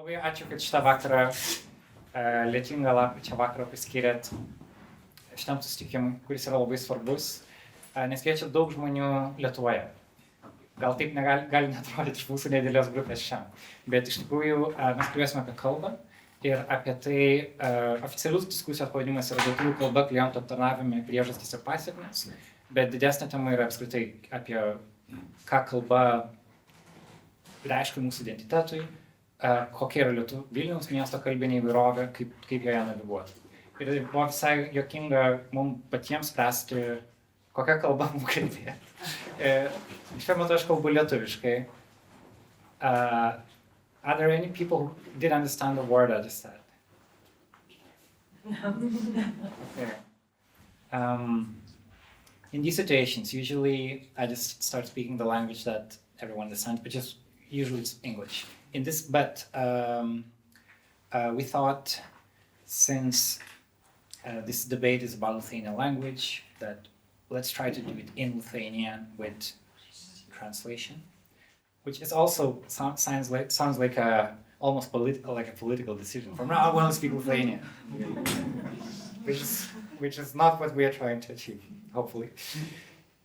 Labai ačiū, kad šitą vakarą, lietingą lapkričio vakarą paskyrėt šitam susitikimui, kuris yra labai svarbus, nes kviečia daug žmonių Lietuvoje. Gal taip gali netrodyti iš mūsų nedidelės grupės šiandien, bet iš tikrųjų mes kalbėsime apie kalbą ir apie tai, oficialus diskusijos pavadinimas yra lietuvių kalba klientų aptarnavime priežastys ir pasekmės, bet didesnė tema yra apskritai apie ką kalba reiškia mūsų identitetui, kokia yra Vilniaus miesto kalbinė įvairovė, kaip joje naviguoti. Ir buvo visai juokinga mums patiems spręsti, kokią kalbą mums kalbėti. Šiuo metu aš kalbu lietuviškai. Are there any people who didn't understand the word I just said? No. Okay. In these situations, usually I just start speaking the language that everyone understands, but just usually it's English. But we thought, since this debate is about Lithuanian language, that let's try to do it in Lithuanian with translation, which is also sounds like almost like a political decision. From now, I want to speak Lithuanian, which is not what we are trying to achieve, hopefully.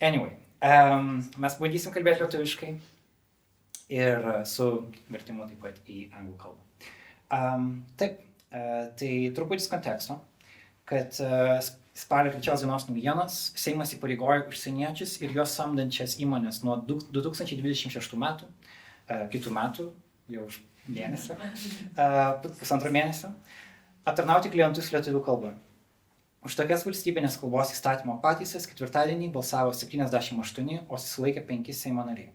Anyway, mes bandysim kalbėti lietuviškai ir su vertimu taip pat į anglų kalbą. Taip, tai truputis konteksto, kad spalio 3 dienos naujienos Seimas įpareigojo užsieniečius ir juos samdančias įmonės nuo 2026 metų, kitų metų, jau už mėnesį, pusantro mėnesio, aptarnauti klientus lietuvių kalba. Už tokias valstybinės kalbos įstatymo pataisas ketvirtadienį balsavo 78, o susilaikė 5 Seimo nariai.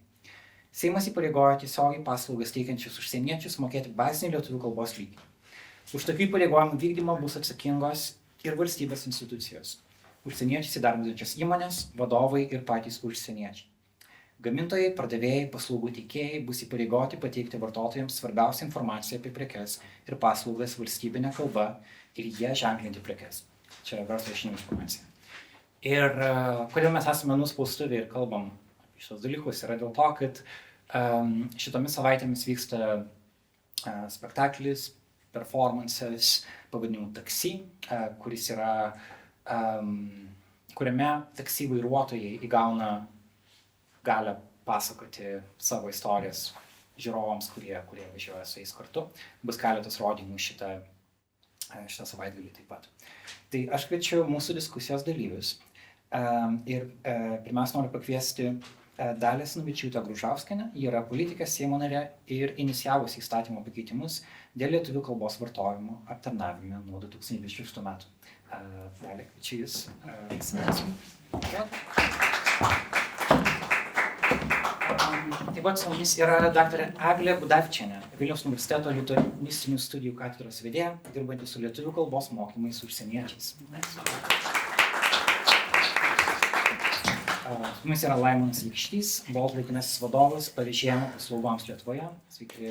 Seimas įpareigojo tiesiogiai paslaugas teikiančius užsieniečius mokėti bazinį lietuvių kalbos lygį. Už tokių įpareigojimų vykdymą bus atsakingos ir valstybės institucijos, užsieniečius įdarbinančios įmonės, vadovai ir patys užsieniečiai. Gamintojai, pardavėjai, paslaugų teikėjai bus įpareigoti pateikti vartotojams svarbiausią informaciją apie prekes ir paslaugas valstybinė kalba ir jie ženklinti prekes. Čia yra verslo žinių informacija. Ir kodėl mes esame nuspaustuvė ir kalbam apie šios dalykus, yra dėl to, kad šitomis savaitėmis vyksta spektaklis, performances pavadinimu Taksi, kuris yra, kuriame taksi vairuotojai įgauna galę pasakoti savo istorijas žiūrovams, kurie važiuoja su jais kartu. Bus keletas rodymų šitą savaitgalį taip pat. Tai aš kviečiu mūsų diskusijos dalyvius ir pirmiausia noriu pakviesti Dalią Asanavičiūtę Gružauskienę. Ji yra politikė, Seimo narė ir inicijavusi įstatymo pakeitimus dėl lietuvių kalbos vartojimo aptarnavime nuo 2026 metų. Dalia, kviečiu Jūs. Taip pat su mumis yra daktarė Eglė Budavičienė, Vilniaus universiteto lituanistinių studijų katedros vedėja, dirbanti su lietuvių kalbos mokymais užsieniečiais. Su mumis yra Laimonas Likštys, Bolt laikinasis vadovas pavėžėjimo paslaugoms Lietuvoje. Sveiki.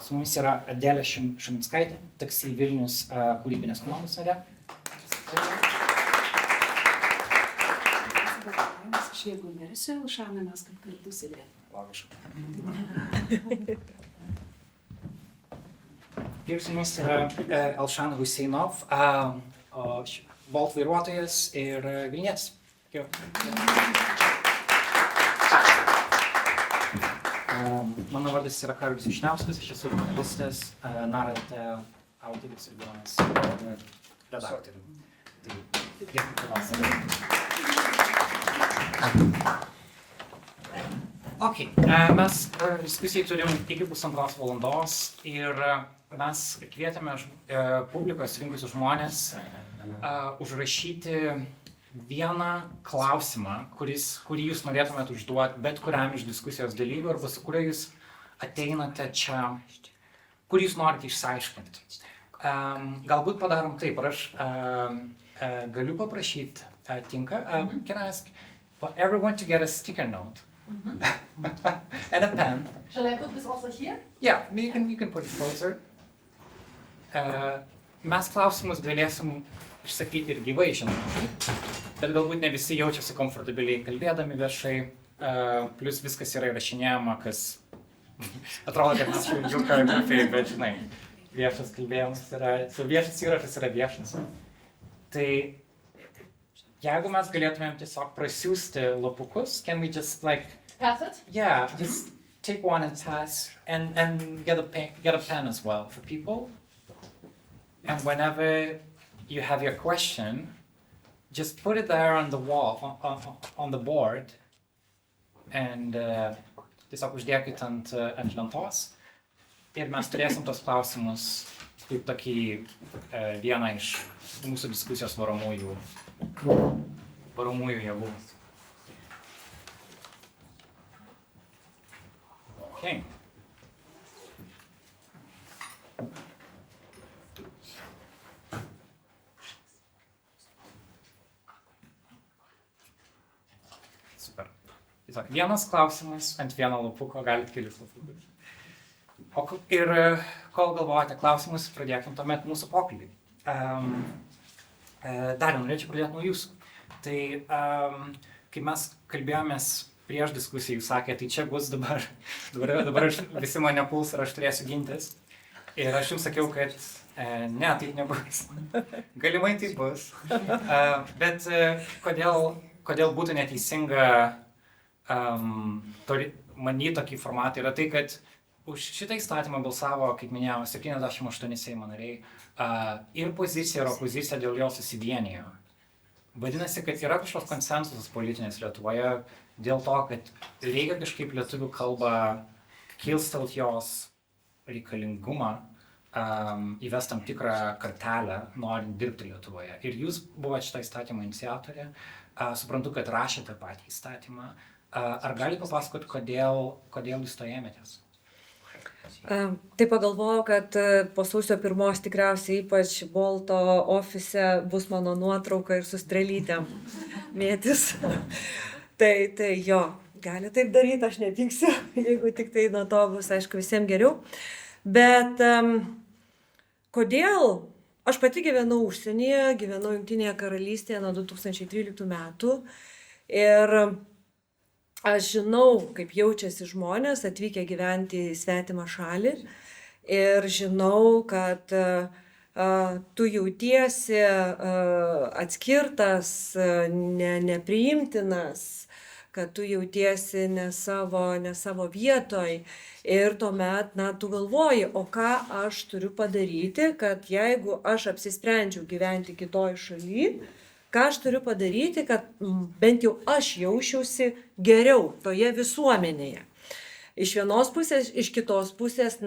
Su mumis yra Adelė Šuminskaitė, Taksi Vilnius kūrybinės komandos narė. Aš jeigu mirsiu, Elšana, mes kad kartu sėdėtume. Ir su mumis yra Elšana Huseinov, Bolt vairuotojas ir Vilnietis. Mano vardas yra Karolis Vyšniauskas, aš esu žurnalistas, NARAT autorius ir vienas redaktorių. Mes diskusijai turim iki 1,5 valandos ir mes kvietėme publikos rinkusius žmonės užrašyti vieną klausimą, kurį jūs norėtumėte užduoti bet kuriam iš diskusijos dalyvių arba su kuriuo jūs ateinate čia, kurį jūs norite išsiaiškinti. Galbūt padarom taip, ar aš galiu paprašyti, tinka, can I ask for everyone to get a sticker note and a pen. Shall I put this also here? Yeah, you can put it closer. Mes klausimus galėsim išsakyti ir gyvai, žinoma, bet galbūt ne visi jaučiasi komfortabiliai kalbėdami viešai, plus viskas yra įrašinėjama, kas Atrodo, kad mes čia juokavai grupėje, bet žinai, viešas kalbėjimas yra, viešas įrašas yra viešas. Tai jeigu mes galėtumėm tiesiog prasiųsti lapukus, can we just like... Pass it? Yeah, just take one and pass, and get a pen as well for people. And whenever you have your question, just put it there on the wall, on the board, and tiesiog uždėkit ant lentos. Ir mes turėsim tos klausimus kaip tokį vieną iš mūsų diskusijos varomųjų jėgų. Okay. Super. Tiesiog vienas klausimas ant vieno lapuko, galit kelis lapukus. Ir kol galvojate klausimus, pradėkim tuomet mūsų pokalbį. Dar norėčiau pradėti nuo jūsų. Tai kai mes kalbėjomės prieš diskusiją, jūs sakėte, tai čia bus dabar visi mane puls ir aš turėsiu gintis. Ir aš jums sakiau, kad ne, taip nebus. Galimai taip bus. Bet kodėl būtų neteisinga manyti tokį formatą yra tai, kad už šitą įstatymą balsavo, kaip minėjau, 78 Seimo nariai ir pozicija ir opozicija dėl jo susivienijo. Vadinasi, kad yra kažkoks konsensusas politinės Lietuvoje dėl to, kad reikia kažkaip lietuvių kalbą kilstelt jos reikalingumą, įvest tam tikrą kartelę, norint dirbti Lietuvoje. Ir jūs buvote šitą įstatymą iniciatorė, suprantu, kad rašėte patį įstatymą. Ar galite papasakoti, kodėl jūs to ėmėtės? Tai pagalvojau, kad po sausio 1 tikriausiai ypač Bolto ofise bus mano nuotrauka ir su strėlytėm mėtis. Tai jo, gali taip daryti, aš nepyksiu, jeigu tik tai nuo to bus, aišku, visiems geriau. Bet kodėl? Aš pati gyvenau užsienyje, gyvenau Jungtinėje karalystėje nuo 2013 metų ir aš žinau, kaip jaučiasi žmonės atvykę gyventi į svetimą šalį ir žinau, kad tu jautiesi atskirtas, nepriimtinas, kad tu jautiesi ne savo vietoj ir tuomet, tu galvoji, o ką aš turiu padaryti, kad jeigu aš apsisprendžiau gyventi kitoj šaly, ką aš turiu padaryti, kad bent jau aš jausčiausi geriau toje visuomenėje. Iš vienos pusės, iš kitos pusės,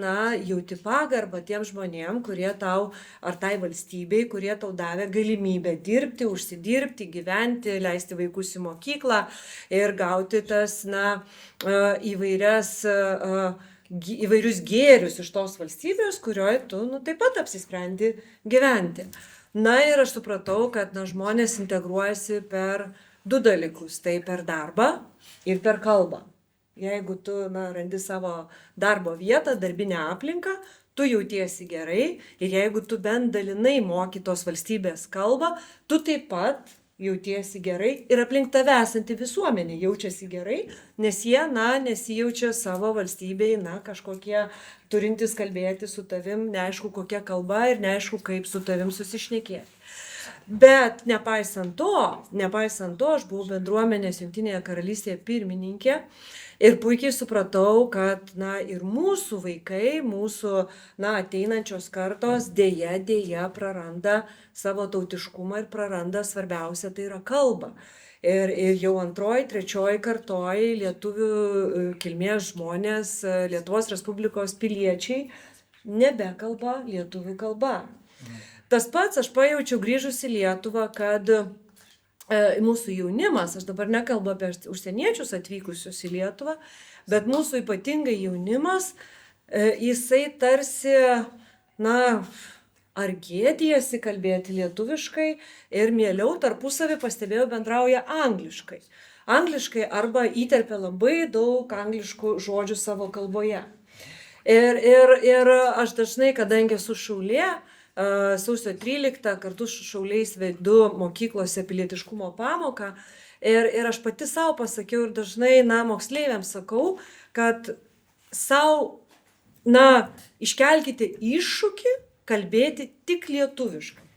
jauti pagarbą tiem žmonėm, kurie tau, ar tai valstybei, kurie tau davė galimybę dirbti, užsidirbti, gyventi, leisti vaikus į mokyklą ir gauti tas, įvairius gėrius iš tos valstybės, kurioje tu, taip pat apsisprendi gyventi. Ir aš supratau, kad žmonės integruojasi per du dalykus, tai per darbą ir per kalbą. Jeigu tu randi savo darbo vietą, darbinę aplinką, tu jautiesi gerai ir jeigu tu bent dalinai moki tos valstybės kalbą, tu taip pat jautiesi gerai ir aplink tave esanti visuomenė jaučiasi gerai, nes jie, nesijaučia savo valstybei, kažkokie turintys kalbėti su tavim, neaišku kokia kalba ir neaišku kaip su tavim susišnekėti. Bet nepaisant to, aš buvau bendruomenės Jungtinėje karalystėje pirmininkė ir puikiai supratau, kad ir mūsų vaikai, mūsų ateinančios kartos dėja praranda savo tautiškumą ir praranda svarbiausia, tai yra kalbą. Ir jau antroji, trečioji kartoji lietuvių kilmės žmonės, Lietuvos Respublikos piliečiai nebekalba lietuvių kalba. Tas pats aš pajaučiau grįžus į Lietuvą, kad mūsų jaunimas, aš dabar nekalbu apie užsieniečius atvykusius į Lietuvą, bet mūsų ypatingai jaunimas, jisai tarsi, ar gėdijasi kalbėti lietuviškai ir mieliau tarpusavį pastebėjau bendrauja angliškai. Angliškai arba įterpia labai daug angliškų žodžių savo kalboje. Ir aš dažnai, kadangi esu šaulė, sausio 13 kartu su šauliais vedu mokyklose pilietiškumo pamoką ir aš pati savo pasakiau ir dažnai moksleiviams sakau, kad sau, iškelkite iššūkį kalbėti tik lietuviškai.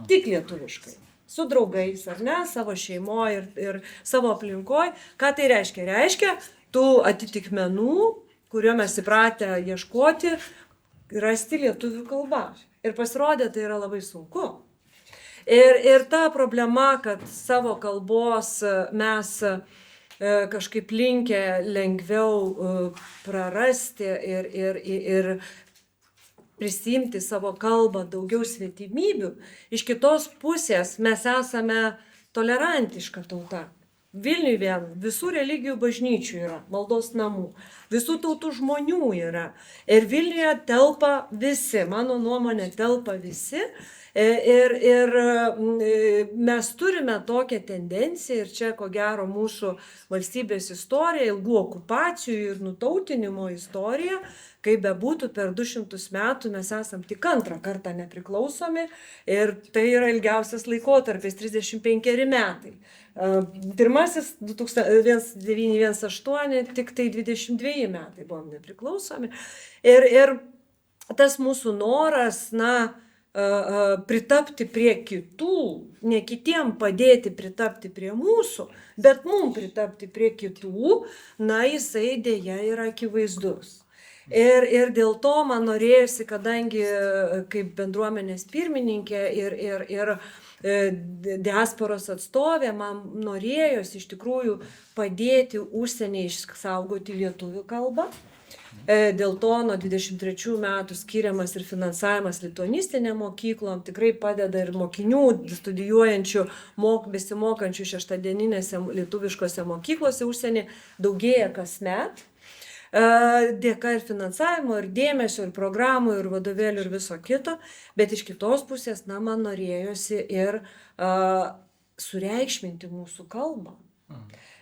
Tik lietuviškai. Su draugais, ar ne, savo šeimoje ir savo aplinkoje. Ką tai reiškia? Reiškia, tų atitikmenų, kurio mes įpratę ieškoti, rasti lietuvių kalbą. Ir pasirodė, tai yra labai sunku. Ir ta problema, kad savo kalbos mes kažkaip linkę lengviau prarasti ir prisimti savo kalbą daugiau svetimybių, iš kitos pusės mes esame tolerantiška tauta. Vilniuje vien visų religijų bažnyčių yra, maldos namų, visų tautų žmonių yra. Ir Vilniuje telpa visi, mano nuomonė telpa visi. Ir mes turime tokią tendenciją, ir čia ko gero mūsų valstybės istorija, ilgų okupacijų ir nutautinimo istorija, kaip bebūtų, per 200 metų mes esam tik antrą kartą nepriklausomi ir tai yra ilgiausias laikotarpis 35 metai. Pirmasis 1918, tik tai 22 metai buvom nepriklausomi. Ir tas mūsų noras, pritapti prie kitų, ne kitiem padėti pritapti prie mūsų, bet mums pritapti prie kitų, jisai dėja yra akivaizdus. Ir dėl to man norėjusi, kadangi kaip bendruomenės pirmininkė ir diasporos atstovė, man norėjosi iš tikrųjų padėti užsienį išsaugoti lietuvių kalbą. Dėl to nuo 23 metų skiriamas ir finansavimas lituanistiniam mokyklom, tikrai padeda ir mokinių studijuojančių, besimokančių šeštadieninėse lietuviškose mokyklose užsienį daugėja kasmet. Dėka ir finansavimo, ir dėmesio, ir programų, ir vadovėlių, ir viso kito, bet iš kitos pusės, man norėjosi ir sureikšminti mūsų kalbą.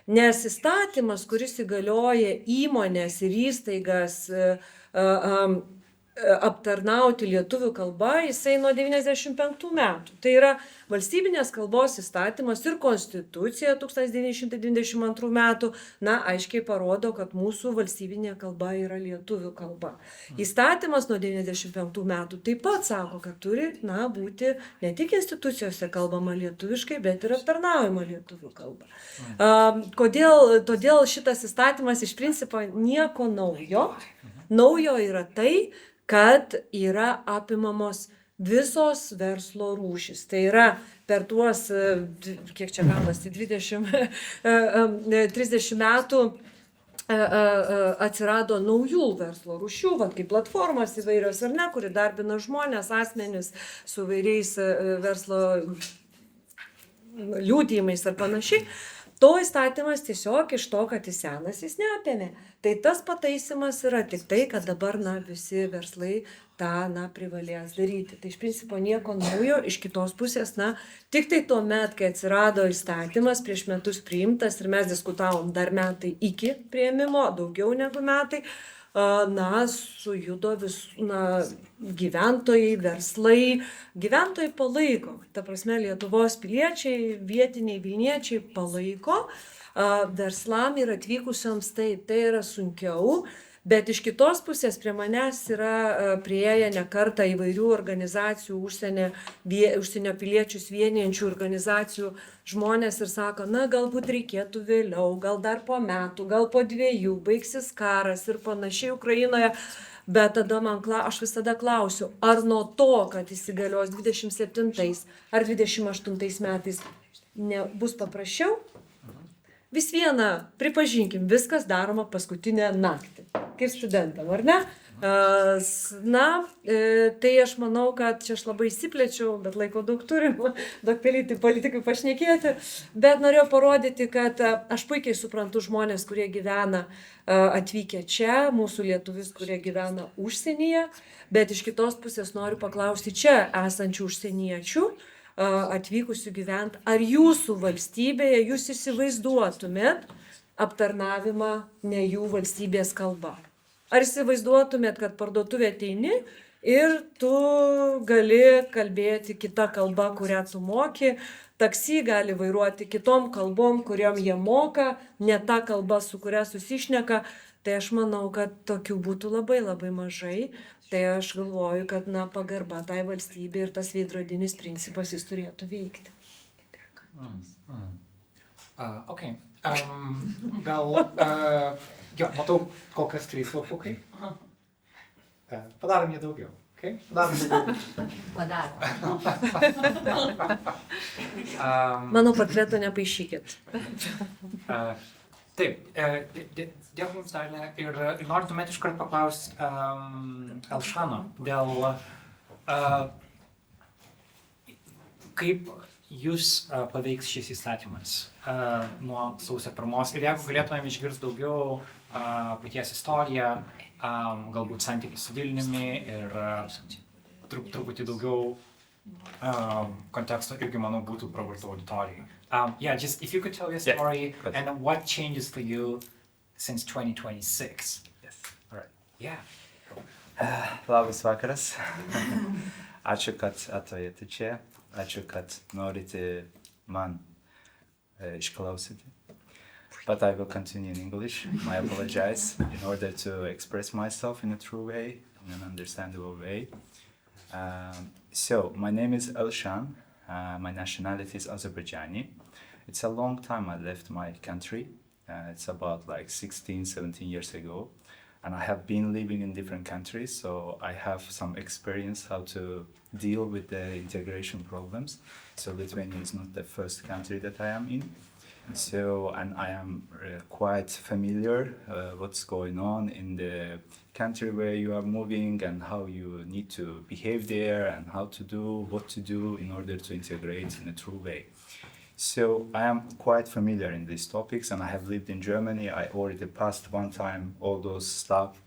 Nes įstatymas, kuris įgalioja įmonės ir įstaigas aptarnauti lietuvių kalbą, jisai nuo 95 metų. Tai yra valstybinės kalbos įstatymas ir konstitucija 1992 metų, aiškiai parodo, kad mūsų valstybinė kalba yra lietuvių kalba. Įstatymas nuo 95 metų taip pat sako, kad turi, būti ne tik institucijose kalbama lietuviškai, bet ir aptarnaujama lietuvių kalba. Todėl šitas įstatymas iš principo nieko naujo. Naujo yra tai, kad yra apimamos visos verslo rūšys. Tai yra per tuos, kiek čia gaunasi, 30 metų atsirado naujų verslo rūšių, kaip platformos įvairios ar ne, kuri darbina žmonės, asmenis su vairiais verslo liudijimais ar panašiai. To įstatymas tiesiog iš to, kad jis senas, jis neapėmė. Tai tas pataisimas yra tik tai, kad dabar visi verslai tą privalės daryti. Tai iš principo nieko naujo, iš kitos pusės, tik tai tuo met, kai atsirado įstatymas, prieš metus priimtas ir mes diskutavom dar metai iki priėmimo, daugiau negu metai, sujudo gyventojai, verslai, gyventojai palaiko. Ta prasme, Lietuvos piliečiai, vietiniai vilniečiai palaiko, verslam ir atvykusiams tai yra sunkiau, bet iš kitos pusės prie manęs yra priėję ne kartą įvairių organizacijų, užsienio piliečius vienijančių organizacijų žmonės ir sako, galbūt reikėtų vėliau, gal dar po metų, gal po 2, baigsis karas ir panašiai Ukrainoje. Bet tada aš visada klausiu, ar nuo to, kad įsigalios 27 ar 28 metais bus paprasčiau? Vis viena, pripažinkim, viskas daroma paskutinę naktį, kaip studentam, ar ne? Tai aš manau, kad čia aš labai įsiplečiau, bet laiko daug turim, daug politikui pašnekėti, bet norėjau parodyti, kad aš puikiai suprantu žmonės, kurie gyvena atvykę čia, mūsų lietuvius, kurie gyvena užsienyje, bet iš kitos pusės noriu paklausti čia esančių užsieniečių, atvykusių gyventi, ar jūsų valstybėje jūs įsivaizduotumėt aptarnavimą ne jų valstybės kalba? Ar įsivaizduotumėt, kad parduotuvė ateini ir tu gali kalbėti kitą kalbą, kurią tu moki, taksi gali vairuoti kitom kalbom, kuriom jie moka, ne ta kalba, su kuria susišneka. Tai aš manau, kad tokių būtų labai labai mažai. Tai aš galvoju, kad pagarba tai valstybė ir tas veidrodinis principas jis turėtų veikti. Ok. Gal, jo, matau kol kas 3 slapukai. Padarom jį daugiau. Okay? Padarom. Mano portreto nepaišykit. Taip, dėkui Jums, Dalia. Ir noriu tuomet iškart paklausti Elšano dėl kaip Jūs paveiks šis įstatymas nuo sausio 1. Ir jeigu galėtumėm išgirsti daugiau paties istoriją, galbūt santykiai su Vilniumi ir truputį daugiau konteksto irgi, manau, būtų pravartu auditorijai. Yeah, just if you could tell your story and what changes for you since 2026. Yes. All right. Yeah. Labas vakaras. Ačiū, kad atvykote čia. Ačiū, kad norite man išklausyti. But I will continue in English. I apologize in order to express myself in a true way, in an understandable way. So, my name is Elshan. My nationality is Azerbaijani. It's a long time I left my country. It's about like 16, 17 years ago. And I have been living in different countries, so I have some experience how to deal with the integration problems. So Lithuania is not the first country that I am in. So, and I am quite familiar what's going on in the country where you are moving and how you need to behave there and how to do, what to do in order to integrate in a true way. So I am quite familiar in these topics, and I have lived in Germany. I already passed one time all those stuff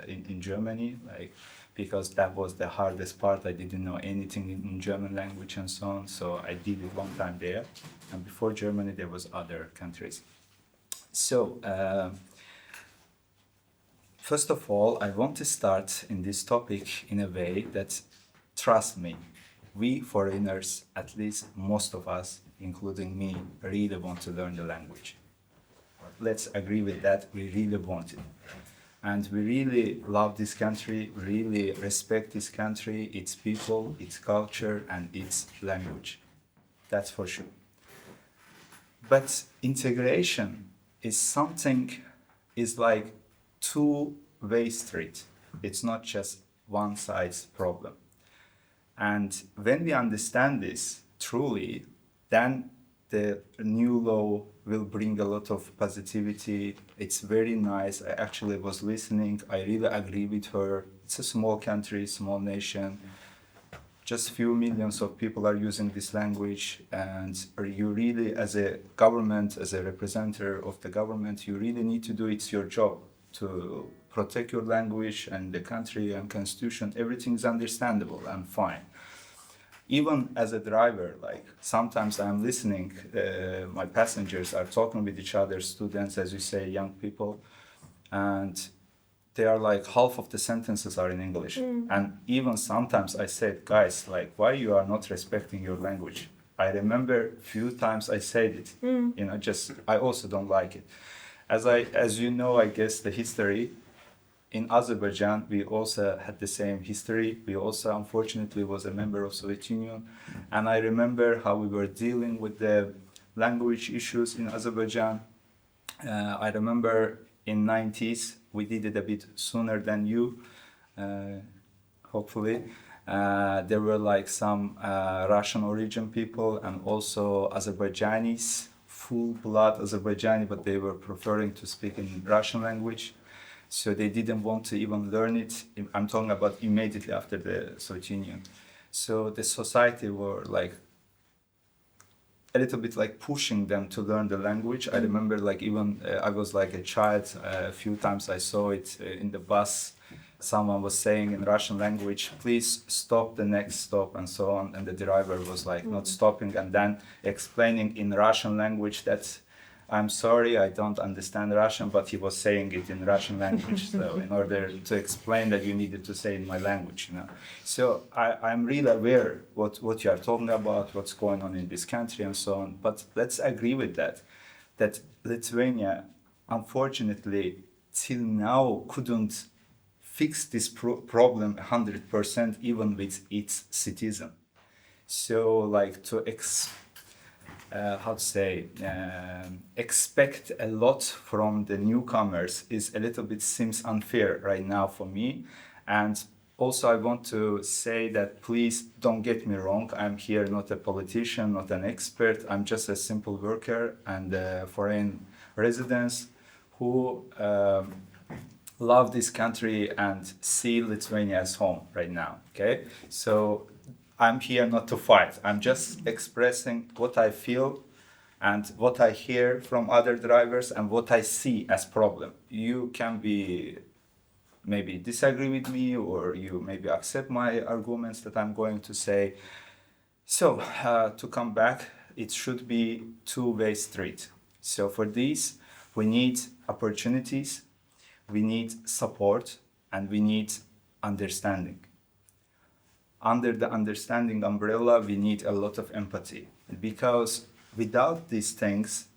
in Germany, like, because that was the hardest part. I didn't know anything in German language and so on, so I did it one time there. And before Germany, there was other countries. So, first of all, I want to start in this topic in a way that, trust me, we foreigners, at least most of us, including me, really want to learn the language. Let's agree with that, we really want it. And we really love this country, we really respect this country, its people, its culture, and its language. That's for sure. But integration is something, is like two-way street. It's not just one side's problem. And when we understand this truly, then the new law will bring a lot of positivity. It's very nice. I actually was listening. I really agree with her. It's a small country, small nation. Just few millions of people are using this language, and you really, as a government, as a representative of the government, you really need to do it's your job to protect your language and the country and constitution. Everything is understandable and fine. Even as a driver, like sometimes I'm listening, my passengers are talking with each other, students, as you say, young people, and they are like half of the sentences are in English. And even sometimes I said, guys, like, why you are not respecting your language? I remember few times I said it, you know, just, I also don't like it. As you know, I guess the history, in Azerbaijan, we also had the same history. We also, unfortunately, was a member of Soviet Union. And I remember how we were dealing with the language issues in Azerbaijan. I remember in 90s, we did it a bit sooner than you, hopefully. There were like some Russian origin people and also Azerbaijanis, full-blood Azerbaijani, but they were preferring to speak in Russian language. So they didn't want to even learn it. I'm talking about immediately after the Soviet Union. So the society were like a little bit like pushing them to learn the language. I remember like even I was like a child, a few times I saw it in the bus. Someone was saying in Russian language, please stop the next stop and so on. And the driver was like not stopping and then explaining in Russian language that I'm sorry, I don't understand Russian, but he was saying it in Russian language. So in order to explain that you needed to say in my language, you know. So I'm really aware what you are talking about, what's going on in this country and so on. But let's agree with that Lithuania, unfortunately, till now couldn't fix this problem 100% even with its citizen. So like to expect a lot from the newcomers is a little bit seems unfair right now for me. And also I want to say that please don't get me wrong. I'm here not a politician, not an expert. I'm just a simple worker and a foreign resident who love this country and see Lithuania as home right now. Okay, so I'm here not to fight. I'm just expressing what I feel and what I hear from other drivers and what I see as problem. You can be maybe disagree with me or you maybe accept my arguments that I'm going to say. So to come back, it should be two-way street. So for this, we need opportunities, we need support, and we need understanding. Under the understanding umbrella, we need a lot of empathy. Because without these things,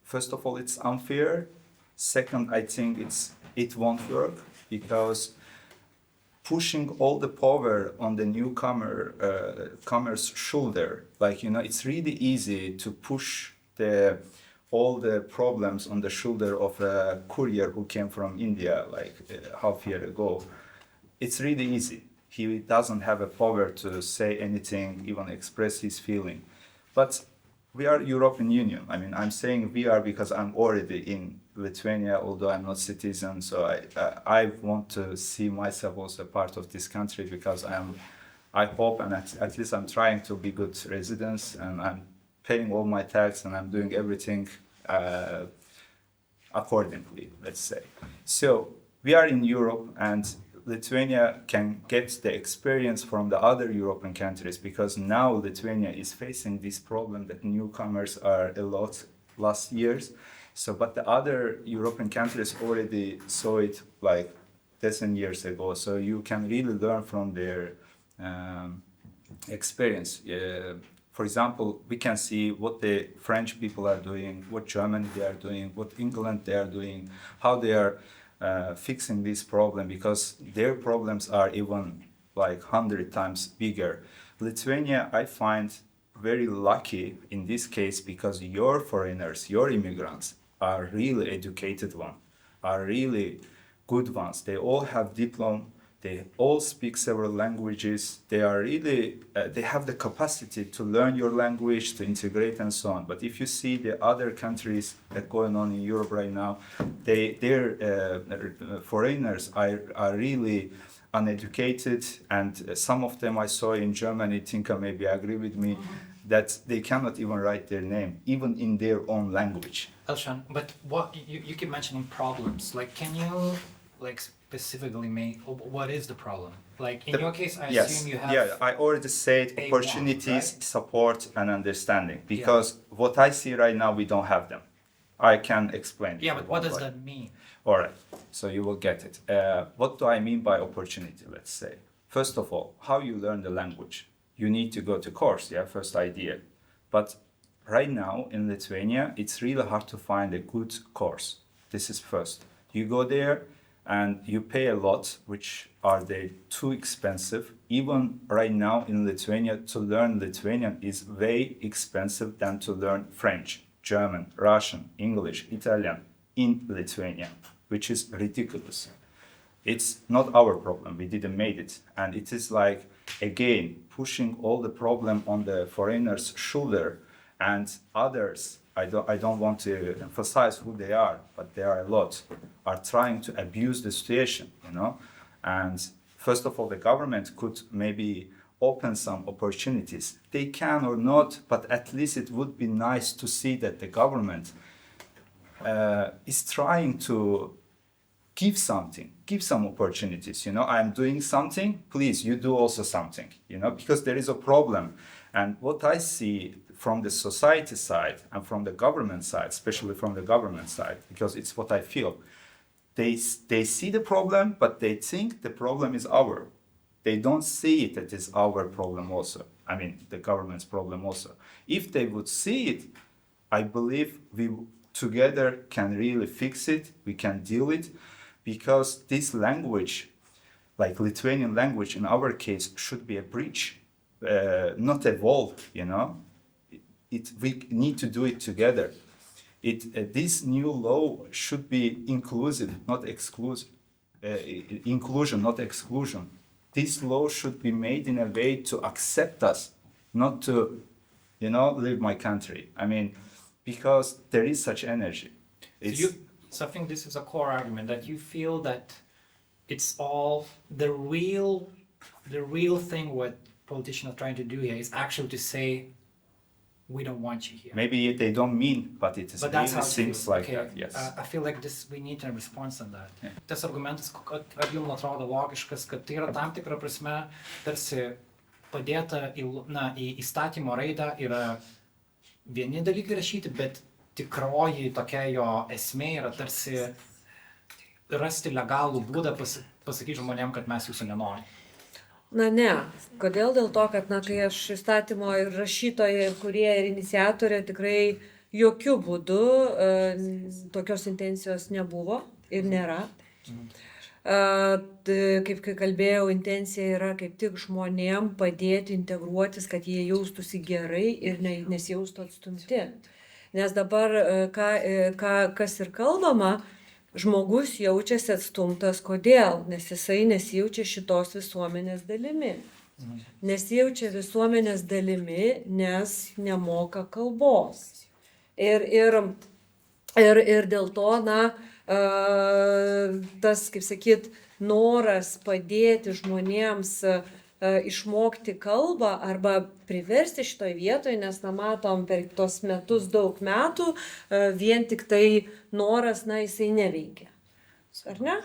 first of all, it's unfair. Second, I think it won't work because pushing all the power on the newcomer's shoulder, like, you know, it's really easy to push all the problems on the shoulder of a courier who came from India like half a year ago. It's really easy. He doesn't have a power to say anything, even express his feeling. But we are European Union. I mean, I'm saying we are because I'm already in Lithuania, although I'm not citizen. So I want to see myself also part of this country because I hope and at least I'm trying to be good residents and I'm paying all my tax and I'm doing everything accordingly, let's say. So we are in Europe and Lithuania can get the experience from the other European countries because now Lithuania is facing this problem that newcomers are a lot last years. So, but the other European countries already saw it like 10 years ago. So you can really learn from their experience. For example, we can see what the French people are doing, what Germany they are doing, what England they are doing, how they are fixing this problem because their problems are even like 100 times bigger. Lithuania, I find very lucky in this case because your foreigners, your immigrants are really educated ones, are really good ones. They all have diploma. They all speak several languages. They are really, they have the capacity to learn your language, to integrate and so on. But if you see the other countries that going on in Europe right now, their foreigners are really uneducated. And some of them I saw in Germany, Tinka maybe agree with me, that they cannot even write their name, even in their own language. Elshan, but what you keep mentioning problems. Like, can you like specifically make what is the problem? Like in your case, I assume you have. Yeah, I already said opportunities, right? Support, and understanding. Because what I see right now, we don't have them. I can explain. Yeah, but what does that mean? All right, so you will get it. What do I mean by opportunity? Let's say, first of all, how you learn the language. You need to go to course. Yeah, first idea. But right now in Lithuania, it's really hard to find a good course. This is first. You go there and you pay a lot, which are they too expensive. Even right now in Lithuania, to learn Lithuanian is way expensive than to learn French, German, Russian, English, Italian in Lithuania, which is ridiculous. It's not our problem. We didn't make it. And it is like, again, pushing all the problem on the foreigner's shoulder and others. I don't want to emphasize who they are, but there are a lot, are trying to abuse the situation, you know. And first of all, the government could maybe open some opportunities. They can or not, but at least it would be nice to see that the government is trying to give something, give some opportunities. You know, I'm doing something, please, you do also something, you know, because there is a problem. And what I see from the society side and from the government side, especially from the government side, because it's what I feel, they see the problem, but they think the problem is our. They don't see it that is our problem also. I mean, the government's problem also. If they would see it, I believe together can really fix it. We can deal it, because this language, like Lithuanian language in our case, should be a bridge, not evolve. We need to do it together. This new law should be inclusive, not exclusive. Inclusion, not exclusion. This law should be made in a way to accept us, not to, leave my country. I mean, because there is such energy. So I think this is a core argument, that you feel that it's all the real thing what politicians are trying to do here is actually to say, we don't want you here. Maybe they don't mean, but it But that's really how it seems feels. like Okay. that. Yes. I feel like we need a response on that. Yeah. Tas argumentas, ar jums atrodo logiškas, kad tai yra tam tikra prasme tarsi padėta į įstatymo raidą, yra vieni dalykai rašyti, bet tikroji tokia jo esmė yra tarsi rasti legalų būdą pasakyti žmonėm, kad mes jūsų nenorim. Na ne. Kodėl? Dėl to, kad, kai aš įstatymo ir rašytoja, ir kurie, ir iniciatorė, tikrai jokių būdų tokios intencijos nebuvo ir nėra. Kaip kalbėjau, intencija yra kaip tik žmonėm padėti integruotis, kad jie jaustųsi gerai ir nesijaustų atstumti. Nes dabar, kas ir kalbama, žmogus jaučiasi atstumtas. Kodėl? Nes jisai nesijaučia šitos visuomenės dalimi. Nesijaučia visuomenės dalimi, nes nemoka kalbos. Ir dėl to, tas, kaip sakyt, noras padėti žmonėms išmokti kalbą arba priversti šitoj vietoje, nes matom per tos metus daug metų, vien tik tai noras, jisai neveikia. Ar ne?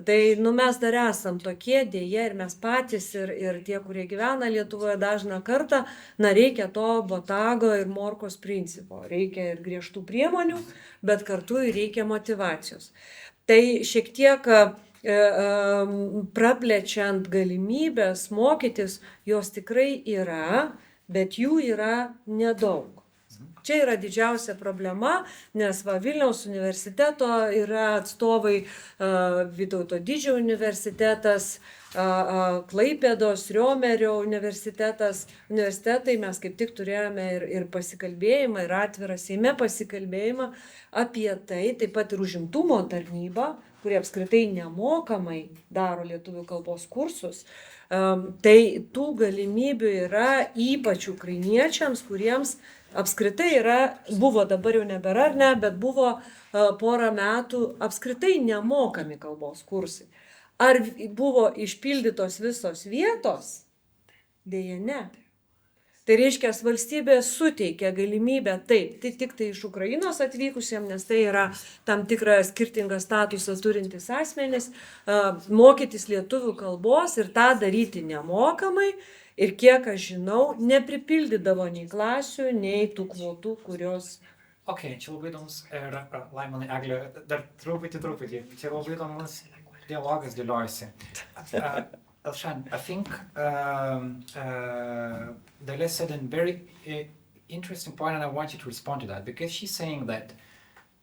Tai mes dar esam tokie dėja ir mes patys ir tie, kurie gyvena Lietuvoje dažną kartą, reikia to botago ir morkos principo. Reikia ir griežtų priemonių, bet kartu ir reikia motyvacijos. Tai šiek tiek praplečiant galimybės mokytis, jos tikrai yra, bet jų yra nedaug. Čia yra didžiausia problema, nes Vilniaus universiteto yra atstovai, Vytauto Didžiojo universitetas, Klaipėdos, Riomerio universitetai, mes kaip tik turėjome ir pasikalbėjimą, ir atvirą Seime pasikalbėjimą apie tai, taip pat ir užimtumo tarnybą, kurie apskritai nemokamai daro lietuvių kalbos kursus. Tai tų galimybių yra ypač ukrainiečiams, kuriems apskritai buvo, dabar jau nebėra, ar ne, bet buvo porą metų apskritai nemokami kalbos kursai. Ar buvo išpildytos visos vietos? Deja, ne. Tai reiškia, valstybė suteikia galimybę taip, tai tik tai iš Ukrainos atvykusiems, nes tai yra tam tikrą skirtingą statusą turintis asmenys, mokytis lietuvių kalbos ir tą daryti nemokamai. Ir kiek aš žinau, nepripildydavo nei klasių, nei tų kvotų, kurios... Čia labai įdomus, Laimonai, Eglė, dar truputį, čia labai įdomus dialogas dėliojasi. Elshan, I think Dalia said a very interesting point, and I want you to respond to that, because she's saying that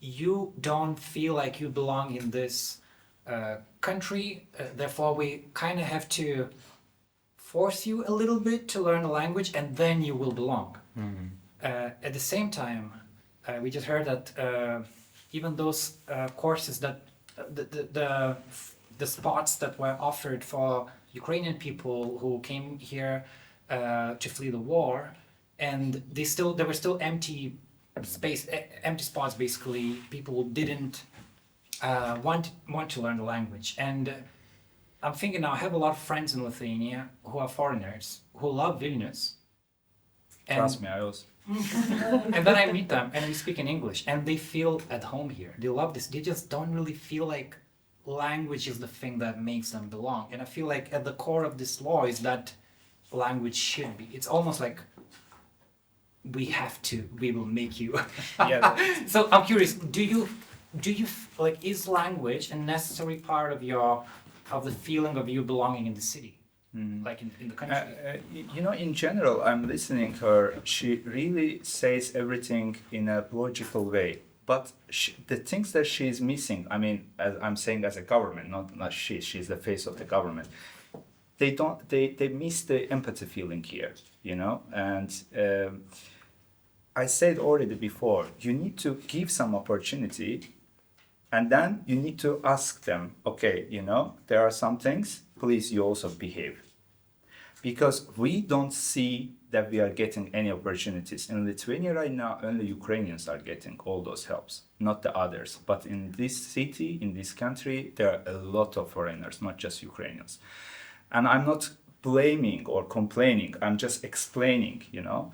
you don't feel like you belong in this country, therefore we kind of have to force you a little bit to learn the language, and then you will belong. At the same time, we just heard that even those courses that the spots that were offered for Ukrainian people who came here to flee the war, and there were still empty spots. Basically, people didn't want to learn the language. And I'm thinking now, I have a lot of friends in Lithuania who are foreigners who love Vilnius. Trust me, I also. And then I meet them and we speak in English, and they feel at home here. They love this. They just don't really feel like language is the thing that makes them belong. And I feel like at the core of this law is that language should be. It's almost like we will make you. Yeah. So I'm curious, do you like, is language a necessary part of the feeling of you belonging in the city? Like in the country? In general, I'm listening her. She really says everything in a logical way. But the things that she is missing, I mean, as I'm saying as a government, not she's the face of the government. They miss the empathy feeling here, you know. And I said already before, you need to give some opportunity, and then you need to ask them, okay, you know, there are some things, please you also behave. Because we don't see that we are getting any opportunities. In Lithuania right now, only Ukrainians are getting all those helps, not the others. But in this city, in this country, there are a lot of foreigners, not just Ukrainians. And I'm not blaming or complaining, I'm just explaining, you know.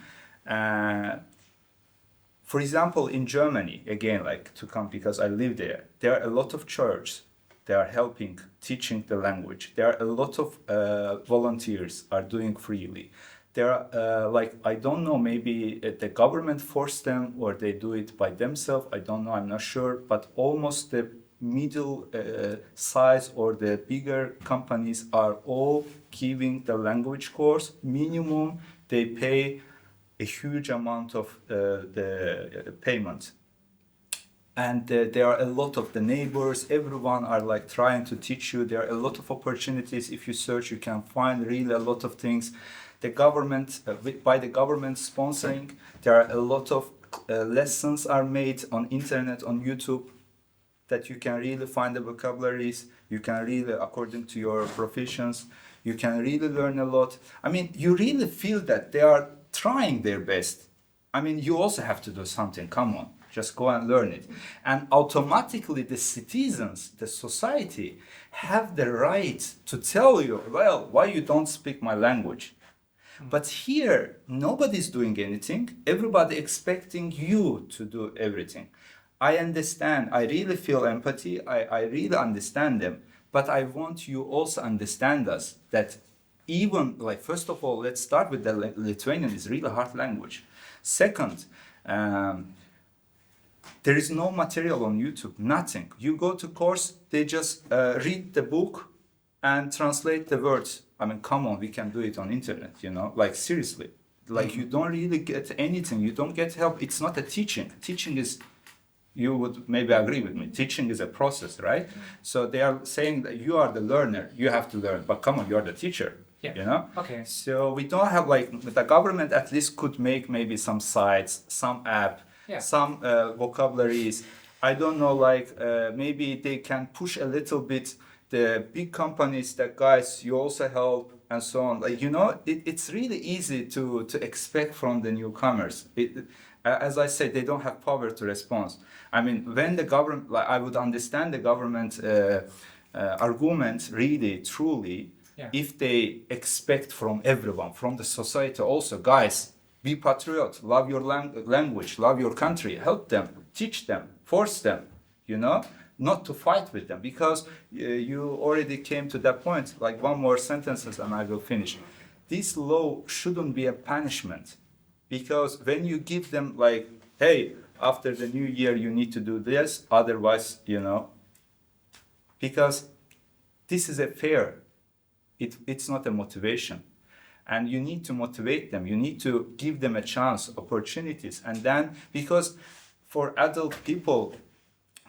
For example, in Germany, again, like to come because I live there, there are a lot of churches. They are helping, teaching the language. There are a lot of volunteers are doing freely. There are, like, I don't know, maybe the government forced them or they do it by themselves. I don't know, I'm not sure. But almost the middle size or the bigger companies are all giving the language course. Minimum, they pay a huge amount of the payment. And there are a lot of the neighbors, everyone are like trying to teach you. There are a lot of opportunities. If you search, you can find really a lot of things. The government, by the government sponsoring, there are a lot of lessons are made on internet, on YouTube, that you can really find the vocabularies. You can really, according to your professions, you can really learn a lot. I mean, you really feel that they are trying their best. I mean, you also have to do something, come on. Just go and learn it. And automatically the citizens, the society, have the right to tell you, well, why you don't speak my language? But here, nobody's doing anything. Everybody expecting you to do everything. I understand. I really feel empathy. I really understand them. But I want you also understand us that even, like, first of all, let's start with the Lithuanian is really hard language. Second, there is no material on YouTube, nothing. You go to course, they just read the book and translate the words. I mean, come on, we can do it on internet, you know, like seriously. Like you don't really get anything, you don't get help. It's not a teaching. Teaching is, you would maybe agree with me, teaching is a process, right? So they are saying that you are the learner, you have to learn, but come on, you're the teacher. Yeah. You know? Okay. So we don't have like, the government at least could make maybe some sites, some app, some vocabularies. I don't know, like maybe they can push a little bit the big companies that guys, you also help and so on. Like, you know, it's really easy to expect from the newcomers. As I said, they don't have power to respond. I mean, when the government, like, I would understand the government argument really, truly, if they expect from everyone, from the society also, guys, be patriot, love your language, love your country, help them, teach them, force them, you know, not to fight with them. Because you already came to that point, like one more sentences and I will finish. This law shouldn't be a punishment. Because when you give them like, hey, after the new year you need to do this, otherwise, you know, because this is a fair. It's not a motivation. And you need to motivate them. You need to give them a chance, opportunities. And then, because for adult people